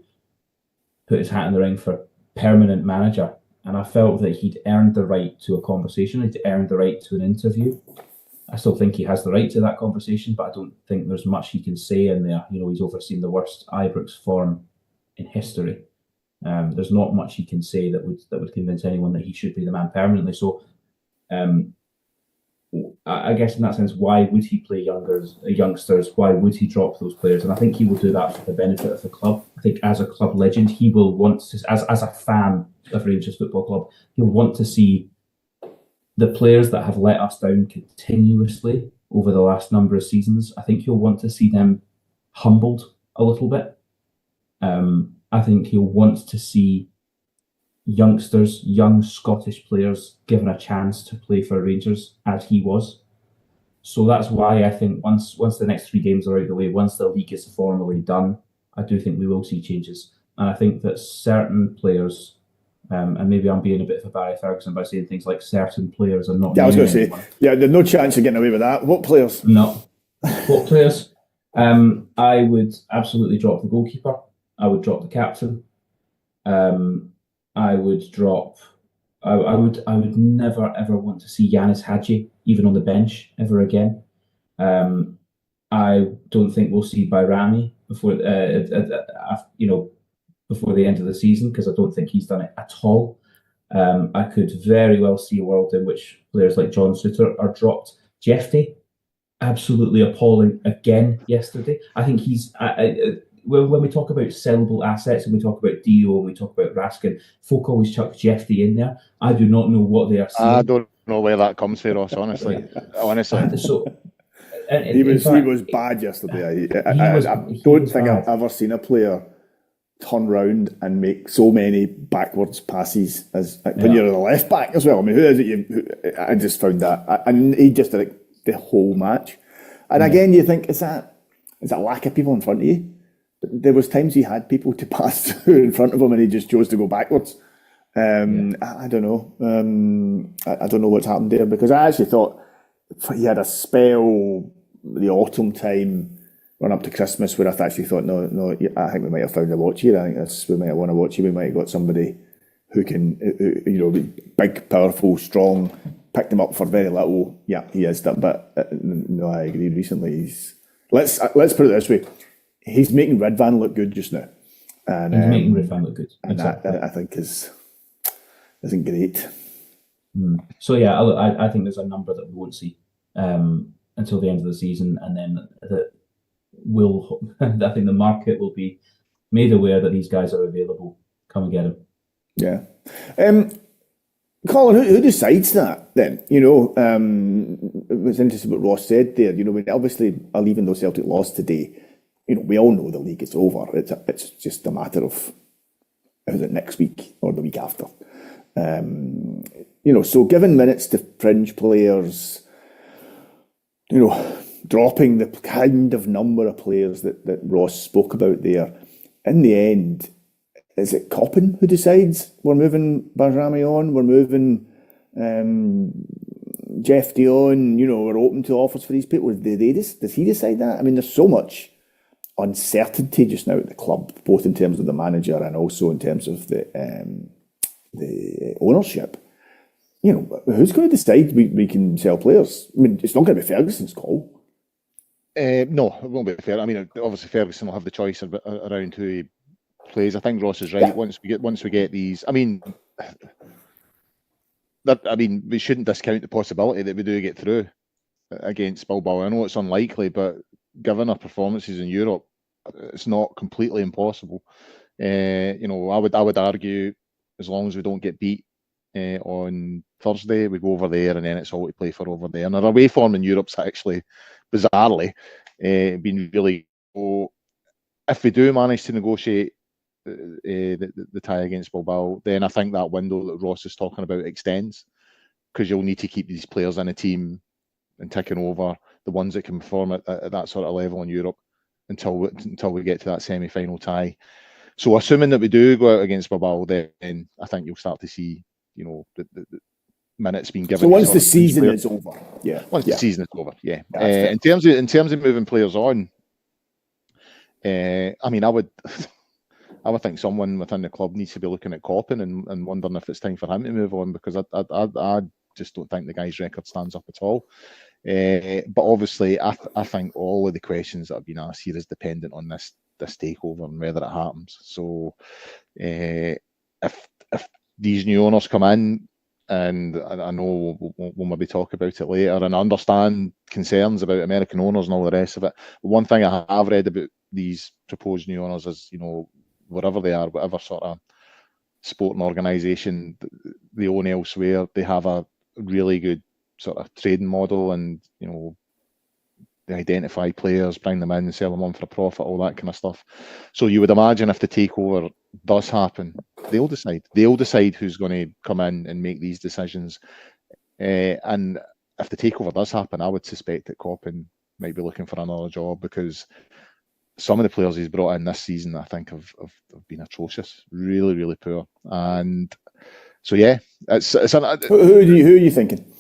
put his hat in the ring for permanent manager? And I felt that he'd earned the right to a conversation. He'd earned the right to an interview. I still think he has the right to that conversation, but I don't think there's much he can say in there. He's overseen the worst Ibrox form in history. There's not much he can say that would convince anyone that he should be the man permanently. So, I guess in that sense, why would he play youngsters? Why would he drop those players? And I think he will do that for the benefit of the club. I think as a club legend, he will want to, as a fan of Rangers Football Club, he'll want to see the players that have let us down continuously over the last number of seasons. I think he'll want to see them humbled a little bit. I think he'll want to see youngsters, young Scottish players, given a chance to play for Rangers as he was. So that's why I think once the next 3 games are out of the way, once the league is formally done, I do think we will see changes. And I think that certain players, and maybe I'm being a bit of a Barry Ferguson by saying things like certain players are not. Yeah, I was going to say, there's no chance of getting away with that. What players? No. What players? I would absolutely drop the goalkeeper. I would drop the captain. I would drop. I would never ever want to see Yanis Hadji even on the bench ever again. I don't think we'll see Bayrami before before the end of the season, because I don't think he's done it at all. I could very well see a world in which players like John Souttar are dropped. Jeffrey, absolutely appalling again yesterday. I think he's. When we talk about sellable assets and we talk about Dio and we talk about Raskin, folk always chuck Jeffrey in there. I do not know what they are seeing. I don't know where that comes from, Ross, honestly. So, he was bad yesterday. I don't think I've ever seen a player turn round and make so many backwards passes as when you're a left back as well. I mean, who is it? I just found that. And he just did it the whole match. And again, you think, is that lack of people in front of you? There was times he had people to pass through in front of him and he just chose to go backwards. I don't know. I don't know what's happened there, because I actually thought he had a spell the autumn time run up to Christmas where I actually thought, no, I think we might have found a watch here. I think we might have won a watch here. We might have got somebody who can, be big, powerful, strong, pick them up for very little. Yeah, he is that. But no, I agree. Recently, let's put it this way: he's making Redvan look good just now, and he's making Redvan look good. And exactly. That I think isn't great. So yeah, I think there's a number that we won't see until the end of the season, and then I think the market will be made aware that these guys are available. Come and get them. Yeah. Colin, who decides that then? It was interesting what Ross said there. Obviously, even though Celtic lost today, we all know the league is over. It's just a matter of, is it next week or the week after? So giving minutes to fringe players, dropping the kind of number of players that Ross spoke about there, in the end, is it Coppin who decides we're moving Bajrami on, we're moving Jeff Dion, we're open to offers for these people? Does he decide that? I mean, there's so much uncertainty just now at the club, both in terms of the manager and also in terms of the ownership. Who's going to decide we can sell players? I mean, it's not going to be Ferguson's call. No, it won't be fair. I mean, obviously Ferguson will have the choice around who he plays. I think Ross is right. Yeah. Once we get these, we shouldn't discount the possibility that we do get through against Bilbao. I know it's unlikely, but given our performances in Europe, it's not completely impossible. I would argue, as long as we don't get beat on Thursday, we go over there, and then it's all we play for over there. And our away form in Europe's actually, bizarrely, been really good. If we do manage to negotiate the tie against Bilbao, then I think that window that Ross is talking about extends, because you'll need to keep these players in a team and ticking over the ones that can perform at that sort of level in Europe until we get to that semi-final tie. So assuming that we do go out against Bilbao, then I think you'll start to see, the minutes being given. So once the season is over, the season is over, in terms of moving players on, I would think someone within the club needs to be looking at Coppin and wondering if it's time for him to move on, because I just don't think the guy's record stands up at all. But obviously, I think all of the questions that have been asked here is dependent on this takeover and whether it happens. So if these new owners come in, and I know we'll maybe talk about it later, and I understand concerns about American owners and all the rest of it. But one thing I have read about these proposed new owners is, wherever they are, whatever sort of sporting organisation they own elsewhere, they have a really good sort of trading model, and they identify players, bring them in, sell them on for a profit, all that kind of stuff. So you would imagine if the takeover does happen, they'll decide who's going to come in and make these decisions. And if the takeover does happen, I would suspect that Coppin might be looking for another job, because some of the players he's brought in this season, I think, have been atrocious, really, really poor. And so, yeah, who are you thinking?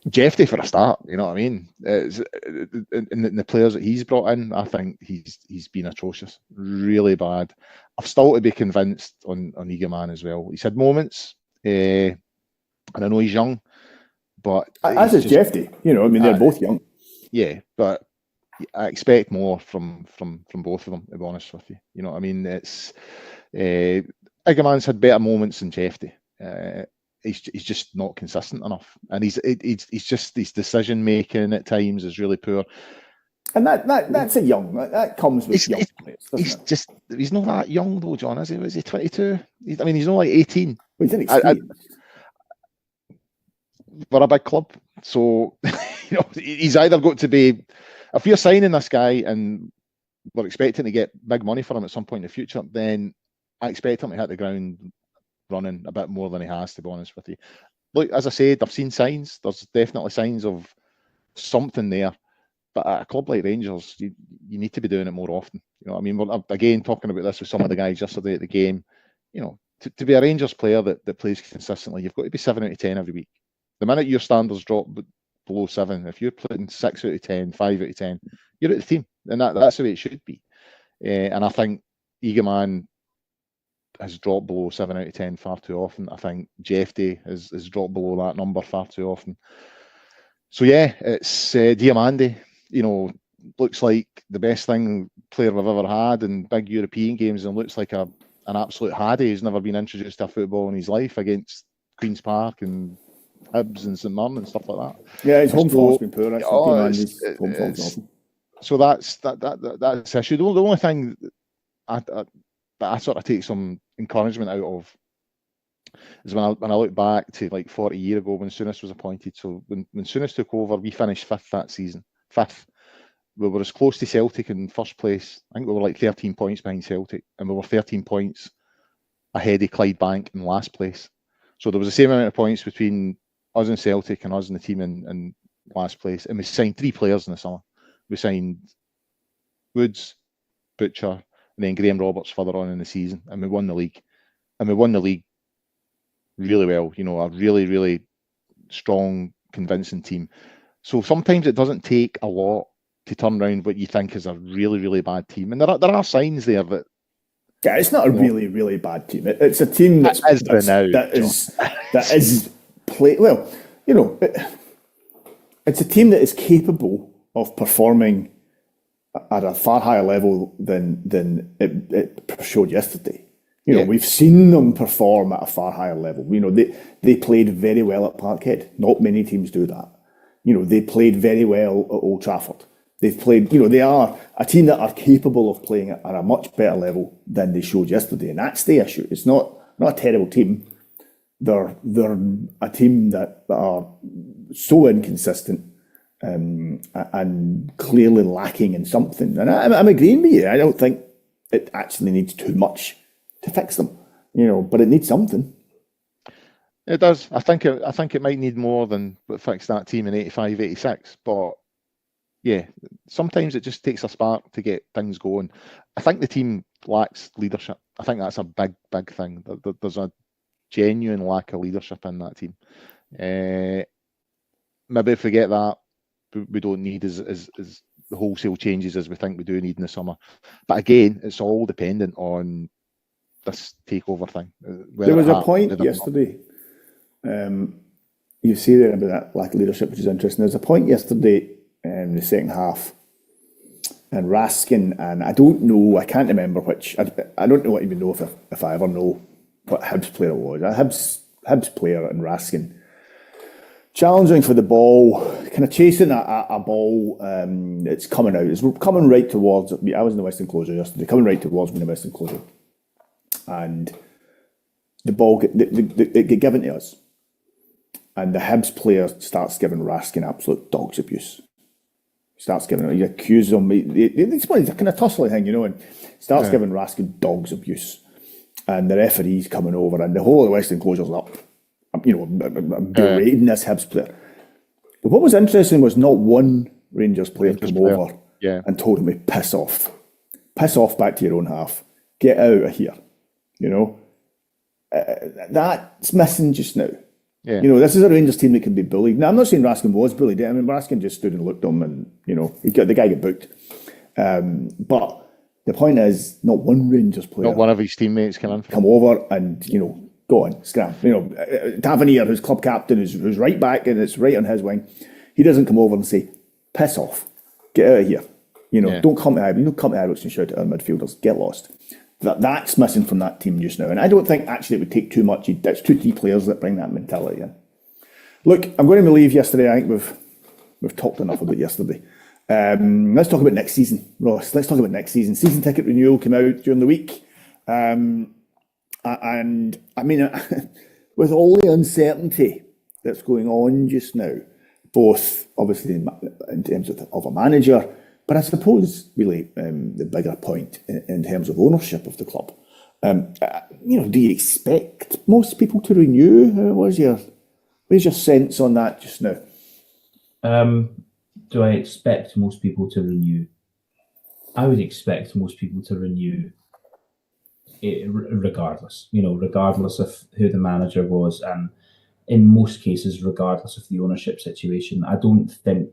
Jeffy for a start, you know what I mean? And the players that he's brought in, I think he's been atrocious, really bad. I've still to be convinced on Eagleman as well. He's had moments, and I know he's young, but as is Jeffy. They're both young. Yeah, but I expect more from both of them, to be honest with you. You know what I mean? It's Eagleman's had better moments than Jeffy. He's just not consistent enough, and he's just, his decision making at times is really poor. And that's a young, that comes with young players. He's not that young though, John, is he? Was he 22? He's not like 18. Well, he's inexperienced. We're a big club, so he's either got to be. If you're signing this guy and we're expecting to get big money for him at some point in the future, then I expect him to hit the ground running a bit more than he has, to be honest with you. Look, as I said, I've seen signs. There's definitely signs of something there. But at a club like Rangers, you need to be doing it more often. You know what I mean? We're, again, talking about this with some of the guys yesterday at the game. To be a Rangers player that plays consistently, you've got to be 7 out of 10 every week. The minute your standards drop below 7, if you're putting 6 out of 10, 5 out of 10, you're at the team, and that's the way it should be. And I think Eagleman has dropped below 7 out of 10 far too often. I think Jeffy has dropped below that number far too often. So yeah, it's Diamande, looks like the best player we've ever had in big European games, and looks like an absolute Haddy. He's never been introduced to football in his life against Queen's Park and Hibs and St Mirren and stuff like that. Yeah, his home form's been poor. Actually, so that's the issue. The only thing that I sort of take some encouragement out of is when I look back to like 40 years ago when Souness was appointed. So when Souness took over, we finished 5th that season. 5th. We were as close to Celtic in first place. I think we were like 13 points behind Celtic, and we were 13 points ahead of Clydebank in last place. So there was the same amount of points between us and Celtic and us and the team in last place. And we signed 3 players in the summer. We signed Woods, Butcher, and then Graham Roberts further on in the season, and we won the league. And we won the league really well. A really, really strong, convincing team. So sometimes it doesn't take a lot to turn around what you think is a really, really bad team. And there are signs there that... Yeah, it's not a really, really bad team. It's a team that is play. Well, it's a team that is capable of performing at a far higher level than it showed yesterday. We've seen them perform at a far higher level. They played very well at Parkhead. Not many teams do that. They played very well at Old Trafford. They've played, they are a team that are capable of playing at a much better level than they showed yesterday. And that's the issue. It's not a terrible team. They're a team that are so inconsistent and clearly lacking in something. And I'm agreeing with you. I don't think it actually needs too much to fix them, but it needs something. It does. I think it might need more than what fixed that team in 85, 86. But yeah, sometimes it just takes a spark to get things going. I think the team lacks leadership. I think that's a big, big thing. There's a genuine lack of leadership in that team. Maybe if we get that, we don't need as the wholesale changes as we think we do need in the summer. But again, it's all dependent on this takeover thing. There was a point yesterday. You see there about that lack of leadership, which is interesting. There was a point yesterday in the second half, and Raskin, and I don't know, I can't remember which. I don't know even know if I ever know what Hibs player it was. A Hibs player and Raskin challenging for the ball, kind of chasing a ball. It's coming out. It's coming right towards me. I was in the Western Closure yesterday, coming right towards me in the Western Closure, and the ball get given to us, and the Hibs player starts giving Raskin absolute dog's abuse. Starts giving, he accuses him. It's a kind of tussling thing, and starts giving Raskin dog's abuse, and the referee's coming over, and the whole of the Western Closure's up, berating this Hibs player. But what was interesting was not one Rangers player came over and told him to piss off back to your own half, get out of here. That's missing just now. Yeah. This is a Rangers team that can be bullied. Now, I'm not saying Raskin was bullied. I mean, Raskin just stood and looked at him, and the guy got booked. But the point is, not one Rangers player, not one of his teammates come over and go on, scram. Tavernier, who's club captain, who's right back, and it's right on his wing. He doesn't come over and say, "Piss off, get out of here." Don't come to Ibrox. Don't come to Ibrox and shout at our midfielders. Get lost. That's missing from that team just now. And I don't think actually it would take too much. It's 2 key players that bring that mentality in. Look, I'm going to leave yesterday. I think we've talked enough about yesterday. Let's talk about next season, Ross. Let's talk about next season. Season ticket renewal came out during the week. And I mean, with all the uncertainty that's going on just now, both obviously in terms of a manager, but I suppose really the bigger point in terms of ownership of the club. Do you expect most people to renew? Where's your sense on that just now? Do I expect most people to renew? I would expect most people to renew regardless. Regardless of who the manager was, and in most cases, regardless of the ownership situation. I don't think,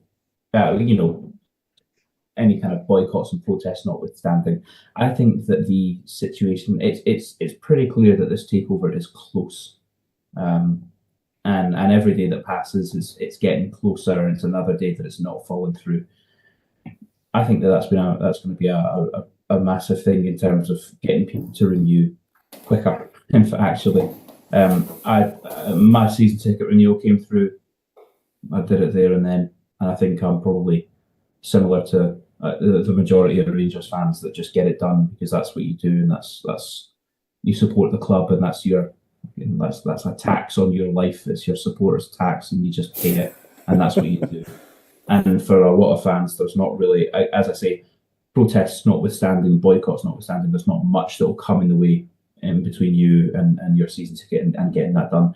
any kind of boycotts and protests notwithstanding, I think that the situation, it's pretty clear that this takeover is close. And every day that passes, it's getting closer, and it's another day that it's not falling through. I think that's going to be a massive thing in terms of getting people to renew quicker. In fact, actually, my season ticket renewal came through. I did it there and then, and I think I'm probably similar to the majority of Rangers fans that just get it done because that's what you do, and that's you support the club, and that's a tax on your life. It's your supporters' tax, and you just pay it, and that's what you do. And for a lot of fans, there's not really, as I say, protests notwithstanding, boycotts notwithstanding, there's not much that will come in the way in between you and your season ticket and getting that done.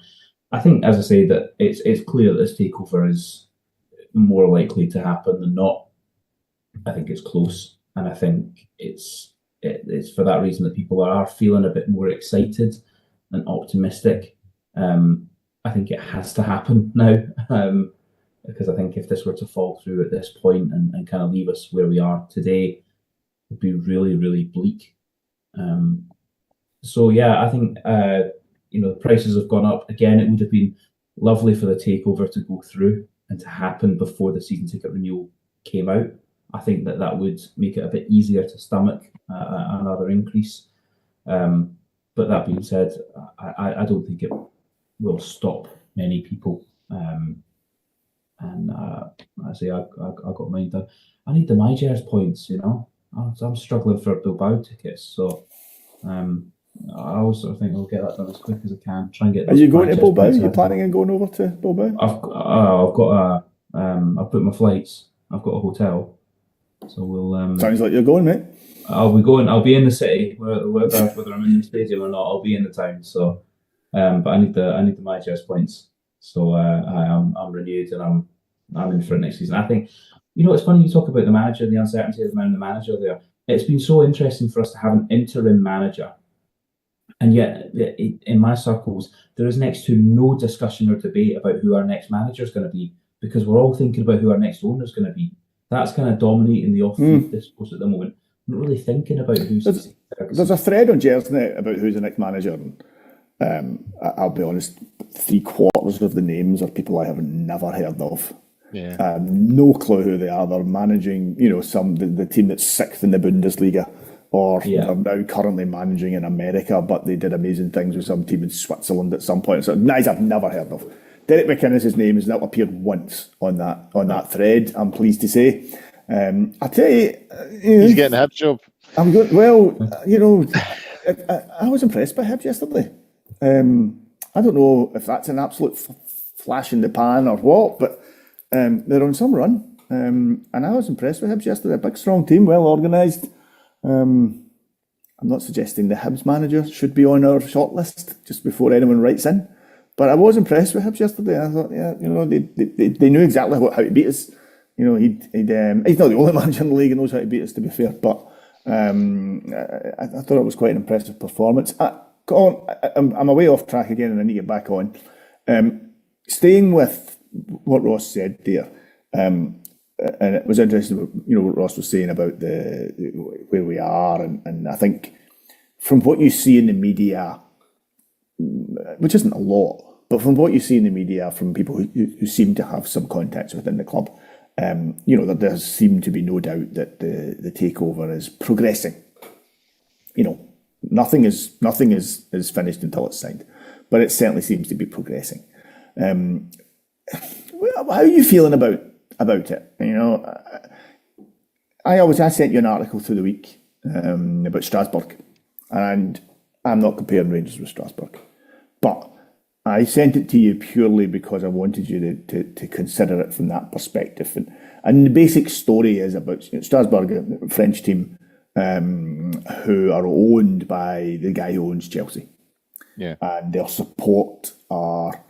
I think, as I say, that it's clear that this takeover is more likely to happen than not. I think it's close, and I think it's for that reason that people are feeling a bit more excited and optimistic. I think it has to happen now, because I think if this were to fall through at this point and kind of leave us where we are today, it would be really, really bleak. So yeah, I think the prices have gone up again. It would have been lovely for the takeover to go through and to happen before the season ticket renewal came out. I think that would make it a bit easier to stomach another increase. But that being said, I don't think it will stop many people. And I say I got mine done. I need the MyJers points, I'm struggling for Bilbao tickets, so I always sort of think I'll get that done as quick as I can. Try and get. Are you going to Bilbao? Are you planning on going over to Bilbao? I've booked my flights. I've got a hotel, so we'll. Sounds like you're going, mate. I'll be going. I'll be in the city, whether I'm in the stadium or not. I'll be in the town. So, but I need the MyJers points. So I'm renewed, and I'm in for it next season. I think, it's funny you talk about the manager, the uncertainty of the manager there. It's been so interesting for us to have an interim manager, and yet in my circles there is next to no discussion or debate about who our next manager is going to be, because we're all thinking about who our next owner is going to be. That's kind of dominating the off-field discourse at the moment. I'm not really thinking about who's. There's a thread on Gersnet about who's the next manager, and I'll be honest, 3/4 of the names are people I have never heard of. Yeah. No clue who they are. They're managing, the team that's 6th in the Bundesliga, or they're now currently managing in America, but they did amazing things with some team in Switzerland at some point. So guys I've never heard of. Derek McInnes' name has not appeared once on that thread, I'm pleased to say. I tell you, he's getting a Hibs job. I'm going. Well, I was impressed by Hibs yesterday. I don't know if that's an absolute flash in the pan or what, but they're on some run, and I was impressed with Hibs yesterday. A big, strong team, well organised. I'm not suggesting the Hibs manager should be on our shortlist just before anyone writes in, but I was impressed with Hibs yesterday. I thought, they knew exactly how to beat us. He's not the only manager in the league who knows how to beat us, to be fair, but I thought it was quite an impressive performance. Colin, I'm away off track again, and I need to get back on. Staying with what Ross said there, and it was interesting, what Ross was saying about where we are, and I think from what you see in the media, which isn't a lot, but from what you see in the media from people who seem to have some contacts within the club, that there seemed to be no doubt that the takeover is progressing. Nothing is finished until it's signed, but it certainly seems to be progressing. How are you feeling about it? I sent you an article through the week about Strasbourg, and I'm not comparing Rangers with Strasbourg, but I sent it to you purely because I wanted you to consider it from that perspective. And the basic story is about Strasbourg, a French team who are owned by the guy who owns Chelsea. Yeah. And their support are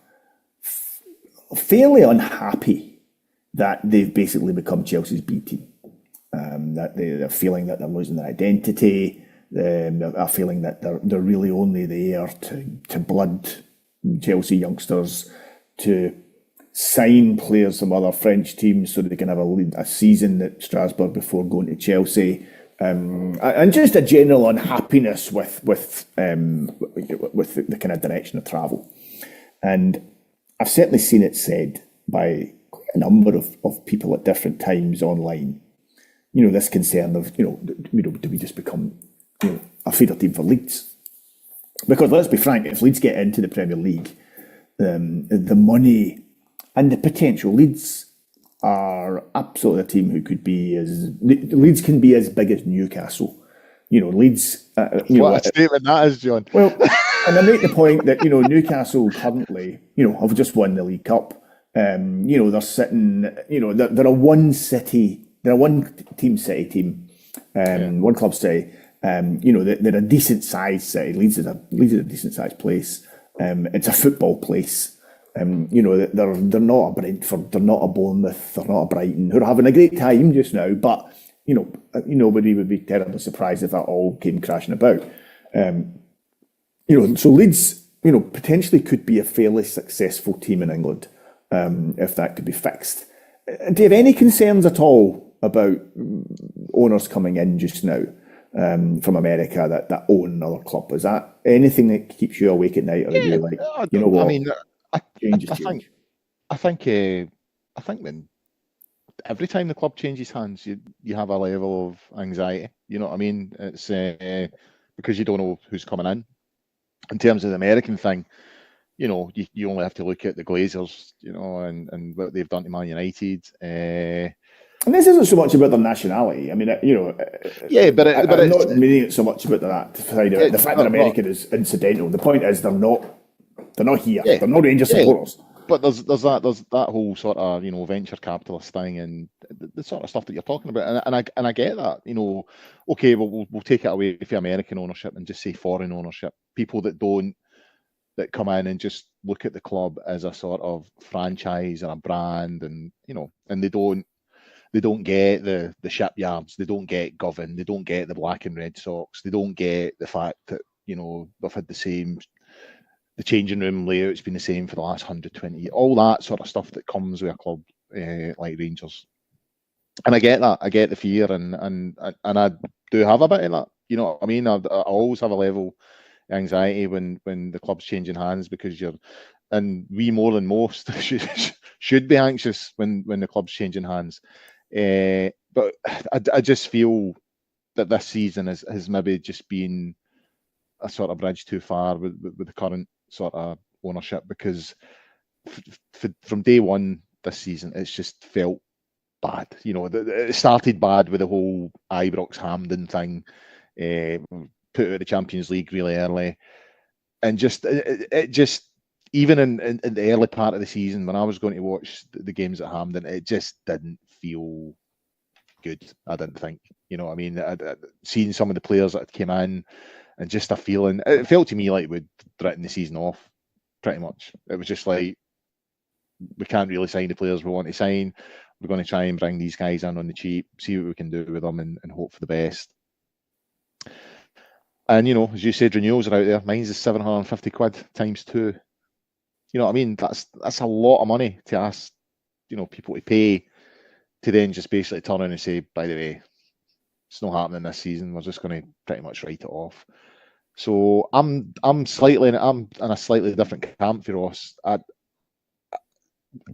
fairly unhappy that they've basically become Chelsea's B team. That they're feeling that they're losing their identity. They're feeling that they're really only there to blood Chelsea youngsters, to sign players from other French teams so that they can have a season at Strasbourg before going to Chelsea, and just a general unhappiness with the kind of direction of travel. And I've certainly seen it said by quite a number of people at different times online. This concern of do we just become a feeder team for Leeds? Because let's be frank, if Leeds get into the Premier League, the money and the potential, Leeds are absolutely a team who could be Leeds can be as big as Newcastle. Leeds. What a statement that is, John. Well, and I make the point that Newcastle currently have just won the League Cup. They're sitting. They're a one team city team, one club city. They're a decent sized city. Leeds is a decent sized place. It's a football place. They're not a Brentford, they're not a Bournemouth, they're not a Brighton, who are having a great time just now. But nobody would be terribly surprised if that all came crashing about. So Leeds, potentially could be a fairly successful team in England if that could be fixed. Do you have any concerns at all about owners coming in just now from America that own another club? Is that anything that keeps you awake at night, or are you like, what? I mean, I think when every time the club changes hands, you have a level of anxiety. You know what I mean? It's because you don't know who's coming in. In terms of the American thing, you only have to look at the Glazers, and what they've done to Man United. And this isn't so much about their nationality. I mean, I'm not meaning it so much about that. The fact that American is incidental. The point is they're not here. Yeah, they're not Rangers supporters. But there's that whole sort of venture capitalist thing and the sort of stuff that you're talking about, and I get that. Okay, we'll take it away from American ownership and just say foreign ownership. People that come in and just look at the club as a sort of franchise and a brand, and and they don't get the shipyards, they don't get Govan, they don't get the black and red socks, they don't get the fact that they've had the changing room layout's been the same for the last 120 years, all that sort of stuff that comes with a club like Rangers. And I get that, I get the fear, and I do have a bit of that. You know what I mean? I always have a level of anxiety when the club's changing hands, because and we more than most should be anxious when the club's changing hands. But I just feel that this season has maybe just been a sort of bridge too far with the current sort of ownership, because from day one this season it's just felt bad. It started bad with the whole Ibrox Hampden thing, put out the Champions League really early, and it just even in the early part of the season when I was going to watch the games at Hampden, it just didn't feel good. I didn't think, I mean, I'd seen some of the players that came in, and just a feeling, it felt to me like we'd written the season off, pretty much. It was just like, we can't really sign the players we want to sign. We're going to try and bring these guys in on the cheap, see what we can do with them, and hope for the best. And, as you said, renewals are out there. Mine's is 750 quid times 2. You know what I mean? That's a lot of money to ask, people to pay, to then just basically turn around and say, by the way, it's not happening this season. We're just going to pretty much write it off. So I'm in a slightly different camp for Ross.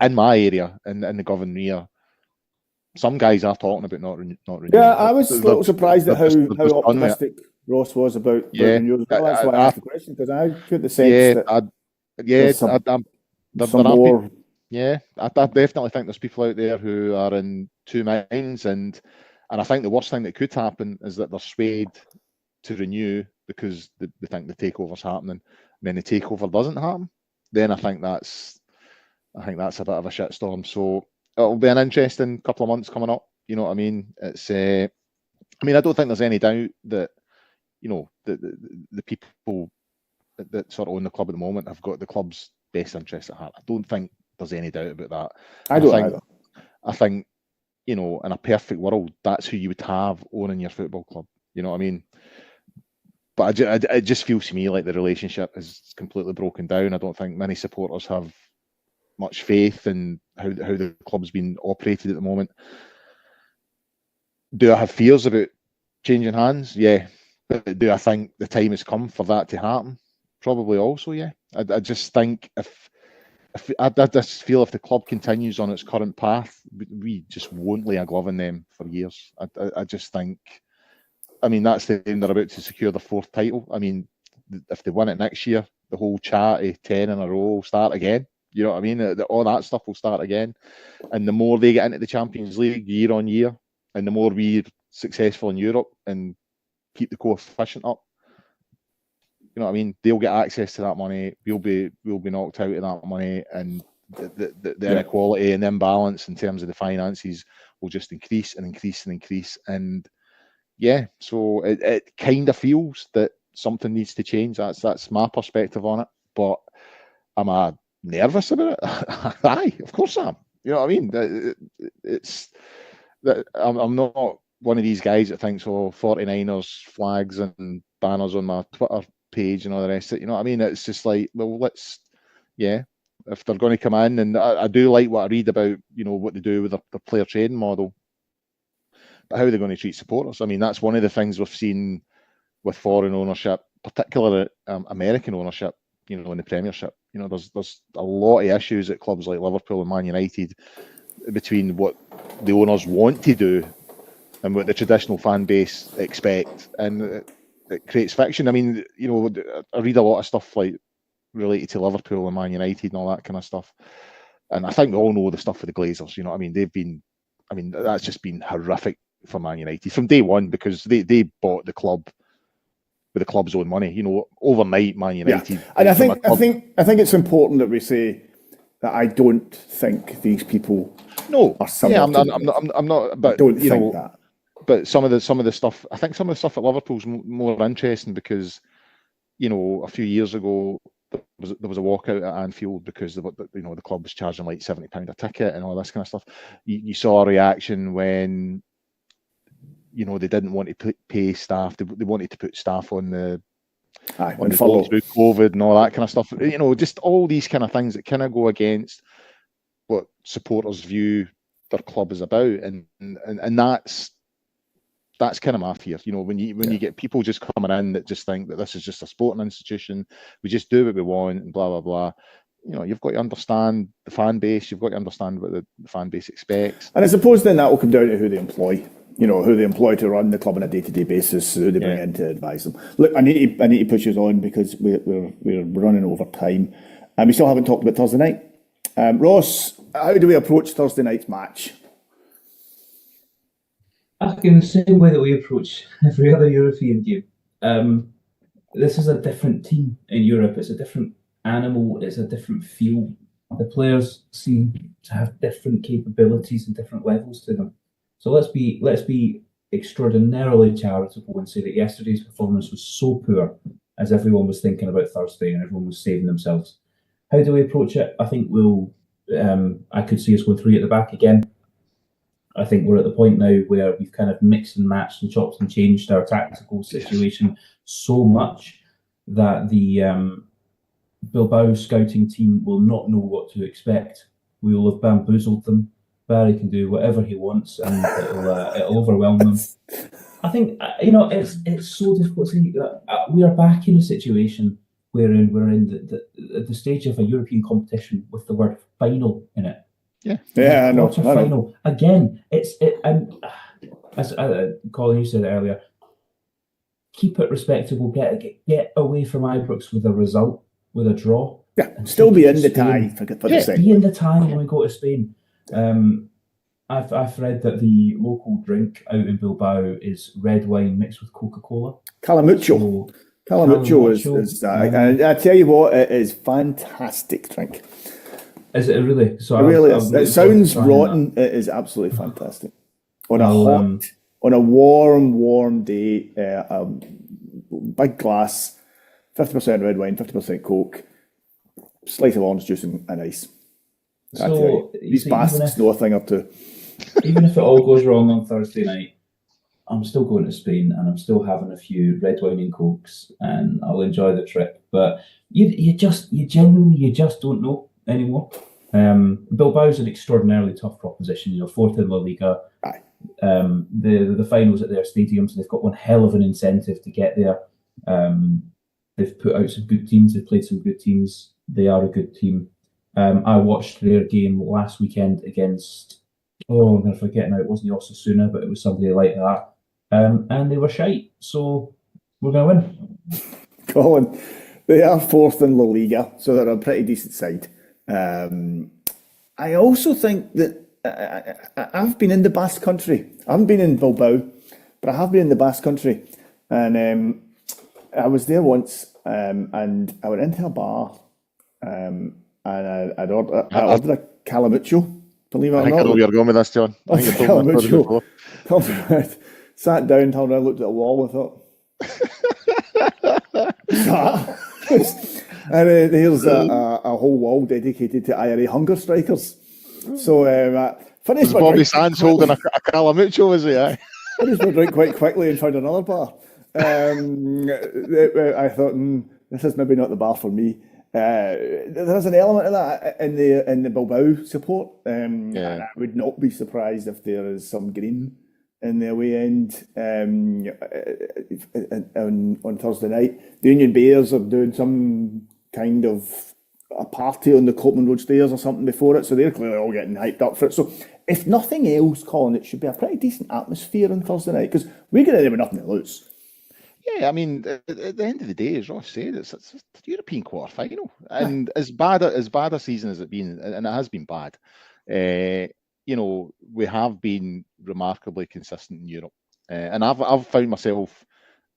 In my area, in the Govan, some guys are talking about not renewing. Yeah, I was a little surprised at how optimistic Ross was about renewals. Well, that's why I asked the question, because I get the sense that some more. Yeah, I definitely think there's people out there who are in two minds, and I think the worst thing that could happen is that they're swayed to renew because they think the takeover's happening, and then the takeover doesn't happen. Then I think that's a bit of a shitstorm. So it'll be an interesting couple of months coming up. You know what I mean? It's I don't think there's any doubt that the people that sort of own the club at the moment have got the club's best interest at heart. I don't think there's any doubt about that. I don't either. I think, in a perfect world, that's who you would have owning your football club. You know what I mean? But it just feels to me like the relationship is completely broken down. I don't think many supporters have much faith in how the club's been operated at the moment. Do I have fears about changing hands? Yeah. But do I think the time has come for that to happen? Probably also, yeah. I just think if I just feel if the club continues on its current path, we just won't lay a glove in them for years. I just think, I mean, that's the aim they're about to secure the 4th title. I mean, if they win it next year, the whole chat of 10 in a row will start again. You know what I mean? All that stuff will start again. And the more they get into the Champions League year on year, and the more we're successful in Europe and keep the coefficient up, you know what I mean? They'll get access to that money. We'll be knocked out of that money, and the inequality and imbalance in terms of the finances will just increase and increase and increase. And yeah, so it kind of feels that something needs to change. That's my perspective on it. But am I nervous about it? Aye, of course I am. You know what I mean? It's that I'm not one of these guys that thinks, 49ers flags and banners on my Twitter page and all the rest of it. You know what I mean? It's just like, well, if they're going to come in, and I do like what I read about, what they do with the player trading model, but how are they going to treat supporters? I mean, that's one of the things we've seen with foreign ownership, particularly American ownership, in the Premiership. There's a lot of issues at clubs like Liverpool and Man United between what the owners want to do and what the traditional fan base expect, and it creates friction. I mean, I read a lot of stuff like related to Liverpool and Man United and all that kind of stuff, and I think we all know the stuff with the Glazers. You know what I mean? That's just been horrific for Man United from day one, because they bought the club with the club's own money. Overnight, Man United. Yeah. And I think it's important that we say that I don't think these people. No, are similar. Yeah, I'm not. But I don't think that. But some of the stuff, I think some of the stuff at Liverpool's more interesting, because a few years ago there was a walkout at Anfield because the club was charging like £70 a ticket and all this kind of stuff. You saw a reaction when they didn't want to pay staff. They wanted to put staff on the follow through COVID and all that kind of stuff. Just all these kind of things that kind of go against what supporters view their club is about, and that's kind of my fear. When you get people just coming in that just think that this is just a sporting institution, we just do what we want and blah blah blah. You've got to understand the fan base. You've got to understand what the fan base expects. And I suppose then that will come down to who they employ. Who they employ to run the club on a day-to-day basis, who they bring in to advise them. Look, I need to push us on because we're running over time, and we still haven't talked about Thursday night. Ross, how do we approach Thursday night's match? I think in the same way that we approach every other European game. This is a different team in Europe. It's a different animal. It's a different feel. The players seem to have different capabilities and different levels to them. So let's be extraordinarily charitable and say that yesterday's performance was so poor, as everyone was thinking about Thursday and everyone was saving themselves. How do we approach it? I think I could see us going 3 at the back again. I think we're at the point now where we've kind of mixed and matched and chopped and changed our tactical situation so much that the Bilbao scouting team will not know what to expect. We will have bamboozled them. Barry can do whatever he wants, and it'll overwhelm them. I think it's so difficult to say that we are back in a situation wherein we're in the stage of a European competition with the word final in it. I know. Final again. And as Colin, you said earlier, keep it respectable. Get away from Ibrox with a result, with a draw. Yeah, still be in the tie for the sake. Be in the tie when we go to Spain. I've read that the local drink out in Bilbao is red wine mixed with Coca-Cola. Calamucho. Calamucho is I tell you what, it is fantastic drink. Is it really? So it really is. It sounds rotten. It is absolutely fantastic. On a warm day, big glass, 50% red wine, 50% Coke, slice of orange juice and ice. So these bastards know a thing or two. Even if it all goes wrong on Thursday night, I'm still going to Spain and I'm still having a few red wine and Cokes, and I'll enjoy the trip. But you genuinely just don't know anymore. Bilbao's an extraordinarily tough proposition. You know, fourth in La Liga. Aye. The finals at their stadium, so they've got one hell of an incentive to get there. They've put out some good teams. They've played some good teams. They are a good team. I watched their game last weekend against. I'm going to forget now. It wasn't Osasuna, but it was somebody like that. And they were shite. So we're going to win. Colin, they are fourth in La Liga, so they're a pretty decent side. I also think that I've been in the Basque Country. I haven't been in Bilbao, but I have been in the Basque Country. And I was there once, and I went into a bar, and I'd ordered a calamucho. Believe it or I think not. I know where you're going with this, John. I think you told me this story before. Sat down, turned around, looked at the wall, and thought, and there's a whole wall dedicated to IRA hunger strikers. So finished my Bobby drink Sands holding a calamucho, is he? Aye? finished my drink quite quickly and found another bar. I thought, this is maybe not the bar for me. There's an element of that in the Bilbao support. And I would not be surprised if there is some green in the away end on Thursday night. The Union Bears are doing some kind of a party on the Copman Road stairs or something before it, so they're clearly all getting hyped up for it. So if nothing else, Colin, it should be a pretty decent atmosphere on Thursday night, because we're going to have nothing to lose. Yeah, I mean, at the end of the day, as Ross said, it's a European quarter final, and as bad a season as it's been, and it has been bad. We have been remarkably consistent in Europe, and I've found myself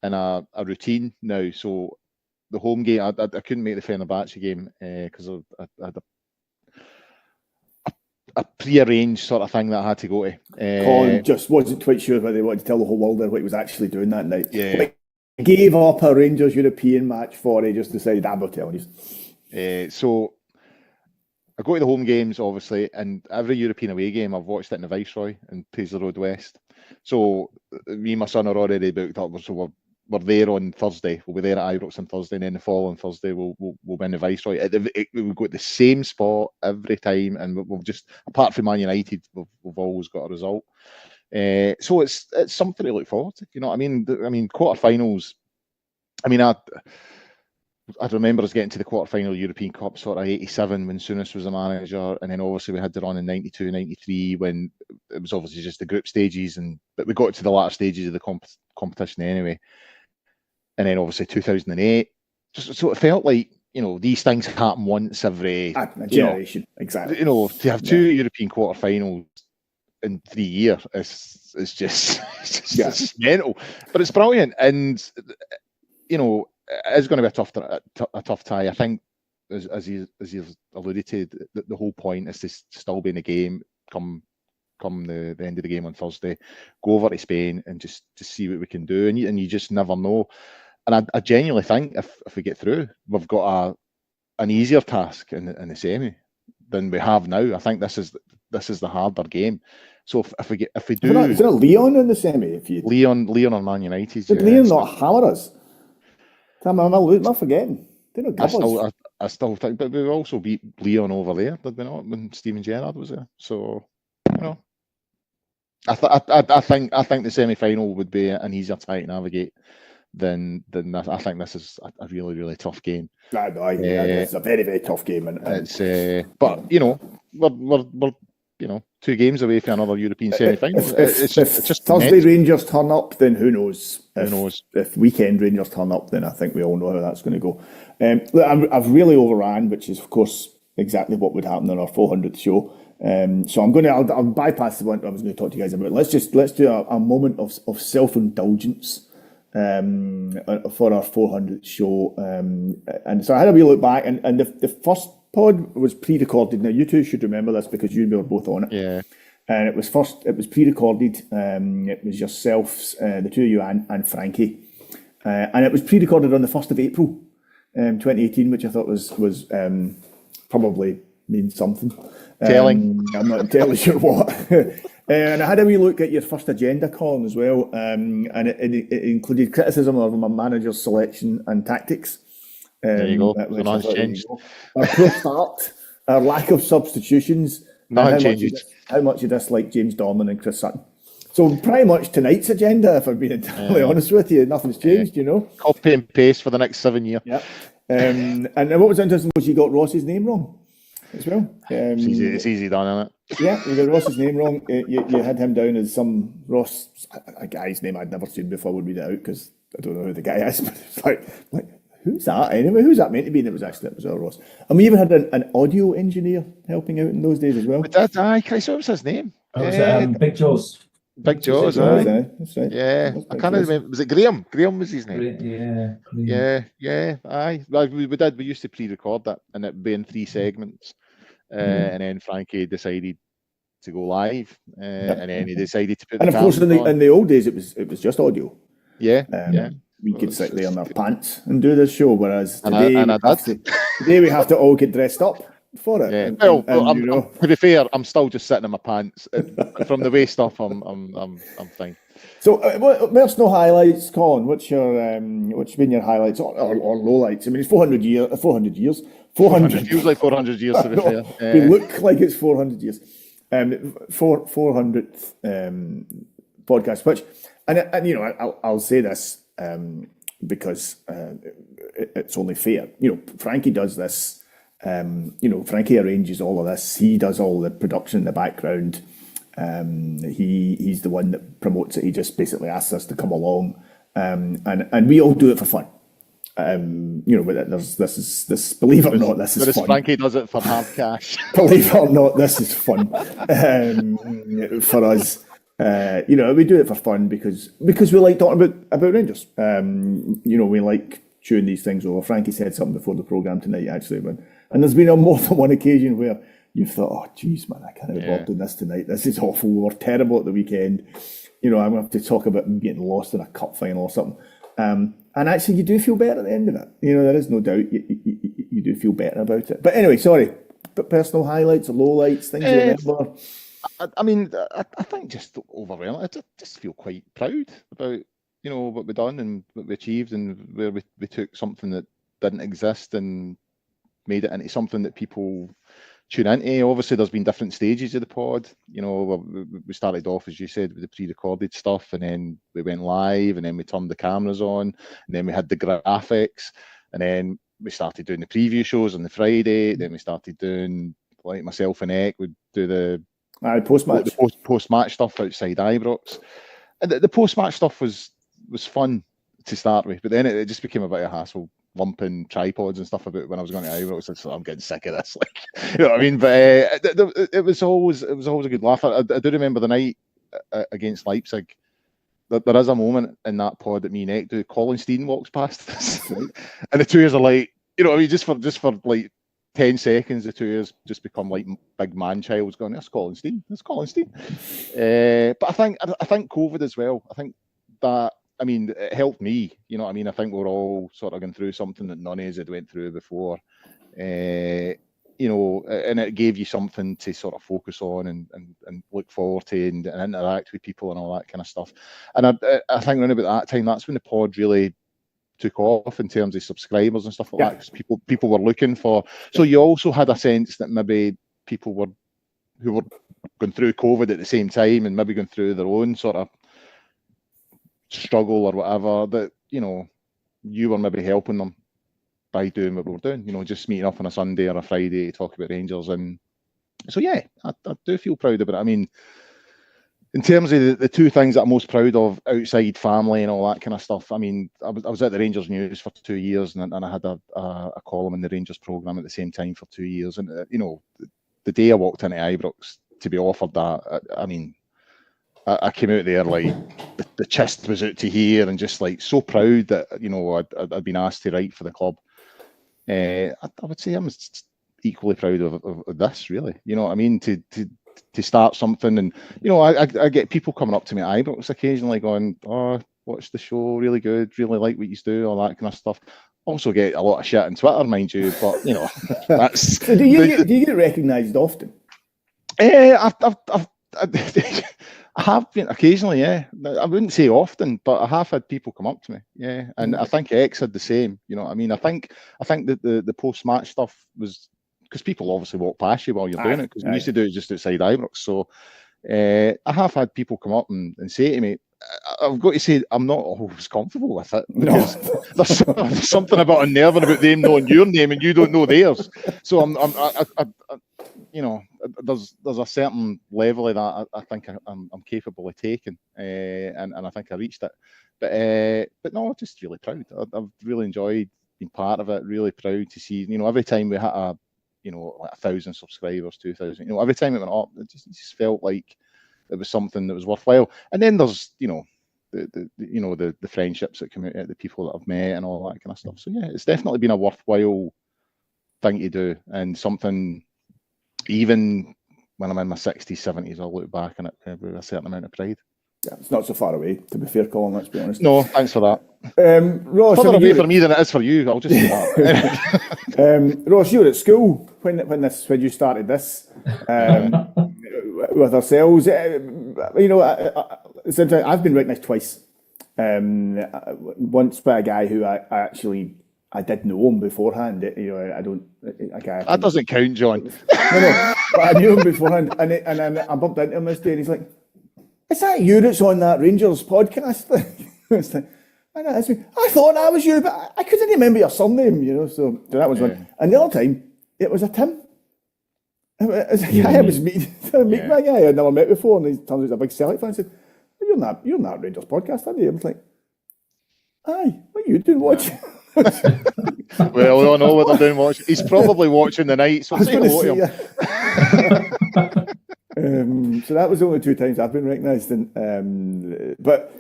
in a routine now. So the home game, I couldn't make the Fenerbahce game because I had a pre-arranged sort of thing that I had to go to. Colin just wasn't quite sure whether they wanted to tell the whole world what he was actually doing that night. Yeah. Like, gave up a Rangers European match for it, just decided, I'm not telling you. So I go to the home games, obviously, and every European away game I've watched it in the Viceroy in Paisley Road West. So me and my son are already booked up, so we're there on Thursday. We'll be there at Ibrox on Thursday, and then the following Thursday we'll be in the Viceroy. We'll go to the same spot every time, and we've just, apart from Man United, we've always got a result. So it's something to look forward to. You know what I mean? Quarterfinals. I mean, I remember us getting to the quarterfinal European Cup sort of 87 when Souness was the manager, and then obviously we had the run in 92, 93 when it was obviously just the group stages, but we got to the latter stages of the competition anyway. And then obviously 2008. So it felt like, these things happen once every a generation. Exactly. To have two European quarterfinals in 3 years, it's just mental. But it's brilliant, and it's going to be a tough tie. I think, as you've alluded to, the whole point is to still be in the game come the end of the game on Thursday. Go over to Spain and just see what we can do, and you just never know. And I genuinely think if we get through, we've got an easier task in the semi than we have now. I think this is the harder game. So if we do, is there a Leon in the semi? Leon or Man United, did Leon not hammer us? Am I forgetting? I still think, but we also beat Leon over there, did we not? When Steven Gerrard was there, so I think the semi-final would be an easier tie to navigate than this. I think this is a really, really tough game. It's a very, very tough game, and it's but we're 2 games away from another European semi-final. If just Thursday next. Rangers turn up, then who knows? If weekend Rangers turn up, then I think we all know how that's going to go. I've really overran, which is of course exactly what would happen on our 400th show. So I'll bypass the one I was going to talk to you guys about. Let's do a moment of self-indulgence for our 400th show. And so I had a wee look back, and the first pod was pre-recorded. Now you two should remember this because you and me were both on it. Yeah. And it was pre-recorded. It was yourselves, the two of you and Frankie, and it was pre-recorded on the 1st of April, 2018, which I thought was probably means something. Telling. I'm not entirely sure what. And I had a wee look at your first agenda, Colin, as well, and it included criticism of my manager's selection and tactics. There you go. So nice change. A poor start our lack of substitutions, Nothing changes. How much you dislike James Dorman and Chris Sutton. So pretty much tonight's agenda, if I'm being entirely honest with you, nothing's changed, you know. Copy and paste for the next 7 years. Yeah. And what was interesting was you got Ross's name wrong as well. It's easy done, isn't it? Yeah, you got Ross's name wrong. You had him down as some Ross, a guy's name I'd never seen before. Would read it out because I don't know who the guy is. But it's like who's that anyway? Who's that meant to be? And it was all Ross. And we even had an audio engineer helping out in those days as well. But that, Chris, what was his name? Big Jaws. Big Jaws, That's right. Yeah, I can't remember. Was it Graham? Graham was his name. Yeah. Aye. We used to pre-record that, and it being 3 segments, and then Frankie decided to go live, and then he decided to put. And of course, in the old days, it was just audio. Yeah, We could sit there in our pants and do this show, whereas today, today we have to all get dressed up for it. Yeah. To be fair, I'm still just sitting in my pants. From the waist up, I'm fine. So, personal highlights, Colin. What's been your highlights or lowlights? I mean, it's 400 years. 400 feels like 400 years. To be fair, we look like it's 400 years. 400th podcast, which, and you know, I'll say this because it's only fair. You know, Frankie does this. Frankie arranges all of this. He does all the production in the background. He's the one that promotes it. He just basically asks us to come along, and we all do it for fun. But this. Believe it or not, this is fun. Frankie does it for hard cash. Believe it or not, this is fun for us. We do it for fun because we like talking about Rangers. We like chewing these things over. Frankie said something before the programme tonight, actually, and there's been on more than one occasion where you've thought, oh, geez, man, I can't be involved in this tonight. This is awful. We were terrible at the weekend. I'm going to have to talk about getting lost in a cup final or something. And actually, you do feel better at the end of it. There is no doubt you do feel better about it. But anyway, sorry. But personal highlights or lowlights, things you remember? I think just overwhelming. I just feel quite proud about what we've done and what we achieved, and where we took something that didn't exist and made it into something that people tune into. Obviously, there's been different stages of the pod. We started off, as you said, with the pre-recorded stuff, and then we went live, and then we turned the cameras on, and then we had the graphics, and then we started doing the preview shows on the Friday. Then we started doing, like myself and Eck would do the post-match stuff outside Ibrox. And the post-match stuff was fun to start with, but then it just became a bit of a hassle, lumping tripods and stuff about when I was going to Ibrox. I'm getting sick of this, you know what I mean? But it was always a good laugh. I do remember the night against Leipzig. There is a moment in that pod that me and Eck do. Colin Steen walks past us, and the two years are like, just for like 10 seconds, the 2 years just become like big man childs going, that's Colin Steen. But I think COVID as well. I think that, it helped me. I think we're all sort of going through something that none of us had went through before. And it gave you something to sort of focus on and look forward to and interact with people and all that kind of stuff. And I think around about that time, that's when the pod really took off in terms of subscribers and stuff like that, because people were looking for. So you also had a sense that maybe people who were going through COVID at the same time and maybe going through their own sort of struggle or whatever, that you were maybe helping them by doing what we were doing, just meeting up on a Sunday or a Friday to talk about Rangers. And so I do feel proud of it. In terms of the two things that I'm most proud of outside family and all that kind of stuff, I was at the Rangers News for 2 years, and I had a column in the Rangers programme at the same time for 2 years. And the day I walked into Ibrox to be offered that, I came out there like the chest was out to here, and just like so proud that I'd been asked to write for the club. I would say I'm equally proud of this, really. To start something, and I get people coming up to me at Ibrox occasionally going, "Oh, watch the show, really good, really like what you do," all that kind of stuff. Also get a lot of shit on Twitter, mind you, but that's. So do you get recognised often? I have been occasionally, yeah. I wouldn't say often, but I have had people come up to me, yeah. And I think X had the same. I think that the post-match stuff was because people obviously walk past you while you're doing it, because we used to do it just outside Ibrox. So I have had people come up and say to me, I've got to say, I'm not always comfortable with it, because there's something about unnerving about them knowing your name and you don't know theirs. So there's a certain level of that I think I'm capable of taking, and I think I reached it. But no, just really proud. I've really enjoyed being part of it. Really proud to see, every time we had like 1,000 subscribers, 2,000. Every time it went up, it just felt like it was something that was worthwhile. And then there's the friendships that come out of the people that I've met and all that kind of stuff. So yeah, it's definitely been a worthwhile thing to do, and something, even when I'm in my 60s, 70s, I'll look back on it with a certain amount of pride. Yeah, it's not so far away, to be fair, Colin, let's be honest. No, thanks for that. Ross, further away for me than it is for you, I'll just say that. Ross, you were at school when you started this with ourselves. I've been recognised twice. Once by a guy who I did know him beforehand. That doesn't count, John. No, but I knew him beforehand, and I bumped into him this day, and he's like, "Is that you that's on that Rangers podcast?" It's like, I thought that was you, but I couldn't remember your surname, so that was one. And the other time, it was a Tim. It was a guy I was meeting my guy I'd never met before, and he turns out he's a big Celtic fan. I said, you're on that Rangers podcast, aren't you? I was like, aye, what are you doing watching? Well, we all know what they're doing watching. He's probably watching the night, so say hello to him. So that was the only 2 times I've been recognised. But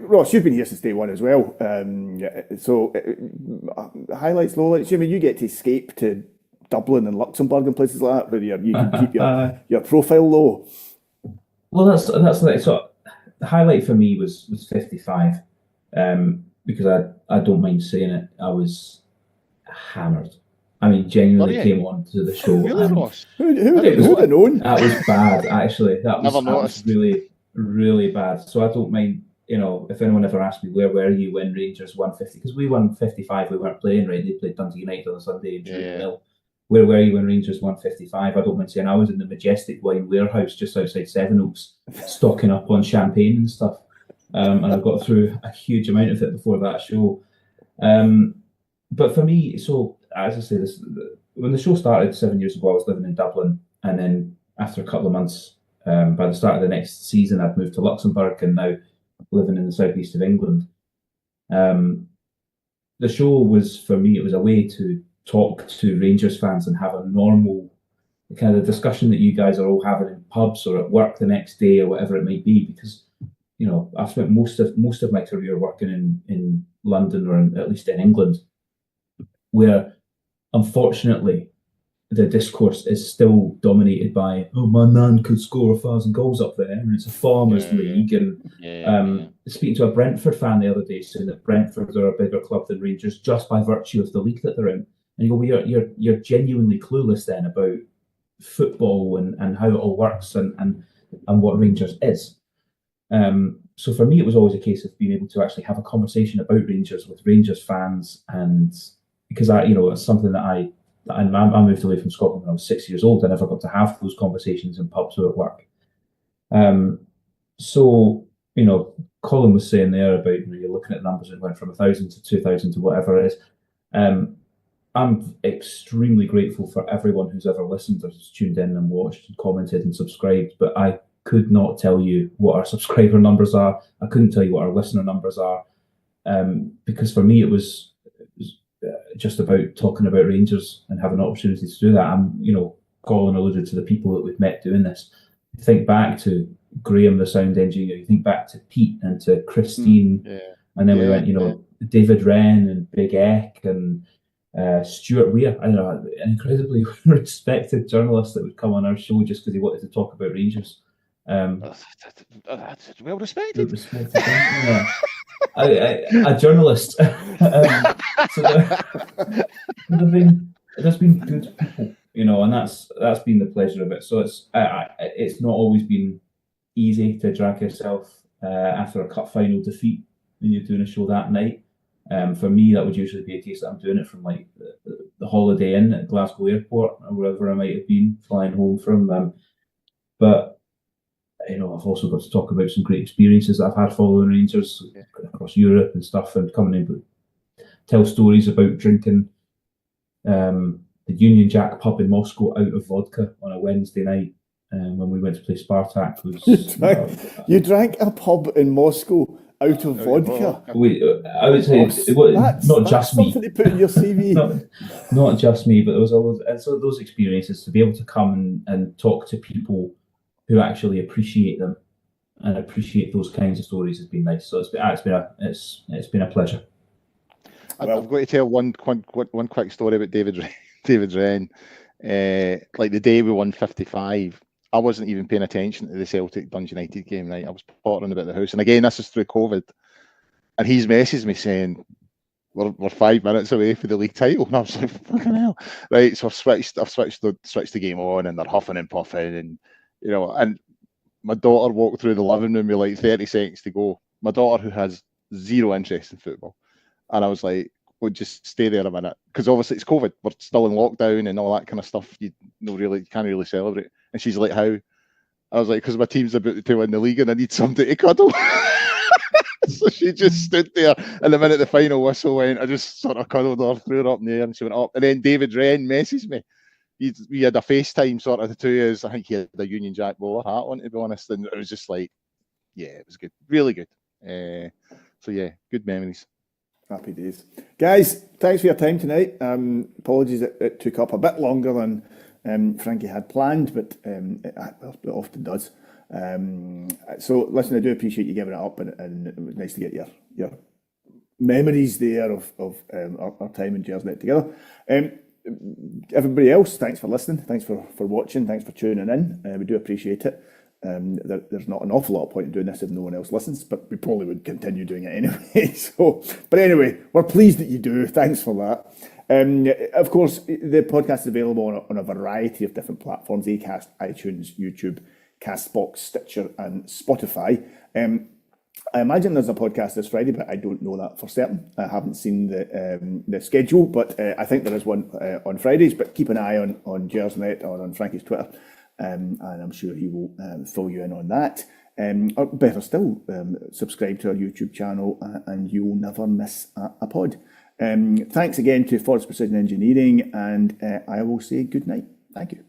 Ross, you've been here since day one as well. So highlights, lowlights. I mean, you get to escape to Dublin and Luxembourg and places like that, where you can keep your profile low. Well, that's like, so the highlight for me was 55, because I don't mind saying it. I was hammered. I mean, genuinely came on to the show. Really, Ross? Who would have known? That was bad, actually. That was really, really bad. So I don't mind, if anyone ever asked me, where were you when Rangers won 50? Because we won 55, we weren't playing, right? They played Dundee United on a Sunday and drew 0. Where were you when Rangers won 55? I don't mind saying I was in the Majestic Wine Warehouse just outside Sevenoaks, stocking up on champagne and stuff. And I got through a huge amount of it before that show. But for me, so as I say, when the show started 7 years ago, I was living in Dublin, and then after a couple of months, by the start of the next season, I'd moved to Luxembourg and now living in the southeast of England. The show was, for me, it was a way to talk to Rangers fans and have a normal kind of discussion that you guys are all having in pubs or at work the next day or whatever it might be, because I've spent most of my career working in London, or at least in England, where unfortunately the discourse is still dominated by, oh, my nan could score 1,000 goals up there, and it's a farmers league. And speaking to a Brentford fan the other day, saying that Brentford are a bigger club than Rangers just by virtue of the league that they're in. And you go, well, you're genuinely clueless then about football and how it all works and what Rangers is. So for me, it was always a case of being able to actually have a conversation about Rangers with Rangers fans, and because it's something that I moved away from Scotland when I was 6 years old. I never got to have those conversations in pubs or at work. So Colin was saying there about you're looking at numbers and went from 1,000 to 2,000 to whatever it is. I'm extremely grateful for everyone who's ever listened or tuned in and watched and commented and subscribed, but I could not tell you what our subscriber numbers are. I couldn't tell you what our listener numbers are, because for me it was just about talking about Rangers and having opportunities to do that. And Colin alluded to the people that we've met doing this. You think back to Graham, the sound engineer. You think back to Pete and to Christine, and then we went, David Wren and Big Eck and Stuart Weir, an incredibly respected journalist that would come on our show just because he wanted to talk about Rangers. That's well respected. A journalist. So there's been good people, and that's been the pleasure of it. So it's not always been easy to drag yourself after a cup final defeat when you're doing a show that night. For me, that would usually be a case that I'm doing it from like the Holiday Inn at Glasgow Airport or wherever I might have been flying home from. But I've also got to talk about some great experiences that I've had following Rangers across Europe and stuff, and coming in, tell stories about drinking the Union Jack pub in Moscow out of vodka on a Wednesday night when we went to play Spartak. You drank a pub in Moscow out of vodka. I would say not just me. Something to put in your CV. not just me, but there was those experiences to be able to come and talk to people who actually appreciate them and appreciate those kinds of stories has been nice. So it's been a pleasure. I've got to tell one quick story about David Wren. Like the day we won 55, I wasn't even paying attention to the Celtic Dundee United game night. I was pottering about the house, and again, this is through COVID. And he's messaged me saying, "We're 5 minutes away for the league title," and I was like, "Fucking hell!" Right, so I've switched the game on, and they're huffing and puffing, and and my daughter walked through the living room with like 30 seconds to go. My daughter, who has zero interest in football, and I was like, "We'll just stay there a minute," because obviously it's COVID. We're still in lockdown and all that kind of stuff. You can't really celebrate. And she's like, "How?" I was like, "Because my team's about to win the league and I need somebody to cuddle." So she just stood there, and the minute the final whistle went, I just sort of cuddled her, threw her up in the air, and she went up. And then David Wren messaged me. We had a FaceTime sort of the 2 years. I think he had the Union Jack bowler hat on, to be honest, and it was just like, yeah, it was good, really good. So yeah, good memories. Happy days. Guys, thanks for your time tonight. Apologies it took up a bit longer than Frankie had planned, but it often does. So listen, I do appreciate you giving it up, and it was nice to get your memories there of our time in Gersnet together. Everybody else, thanks for listening, thanks for watching, thanks for tuning in. We do appreciate it. There's not an awful lot of point in doing this if no one else listens, but we probably would continue doing it anyway. But anyway, we're pleased that you do. Thanks for that. Of course, the podcast is available on a variety of different platforms: Acast, iTunes, YouTube, Castbox, Stitcher, and Spotify. I imagine there's a podcast this Friday, but I don't know that for certain. I haven't seen the schedule, but I think there is one on Fridays. But keep an eye on Gersnet or on Frankie's Twitter. And I'm sure he will fill you in on that. Or better still, subscribe to our YouTube channel and you'll never miss a pod. Thanks again to Forrest Precision Engineering, and I will say good night. Thank you.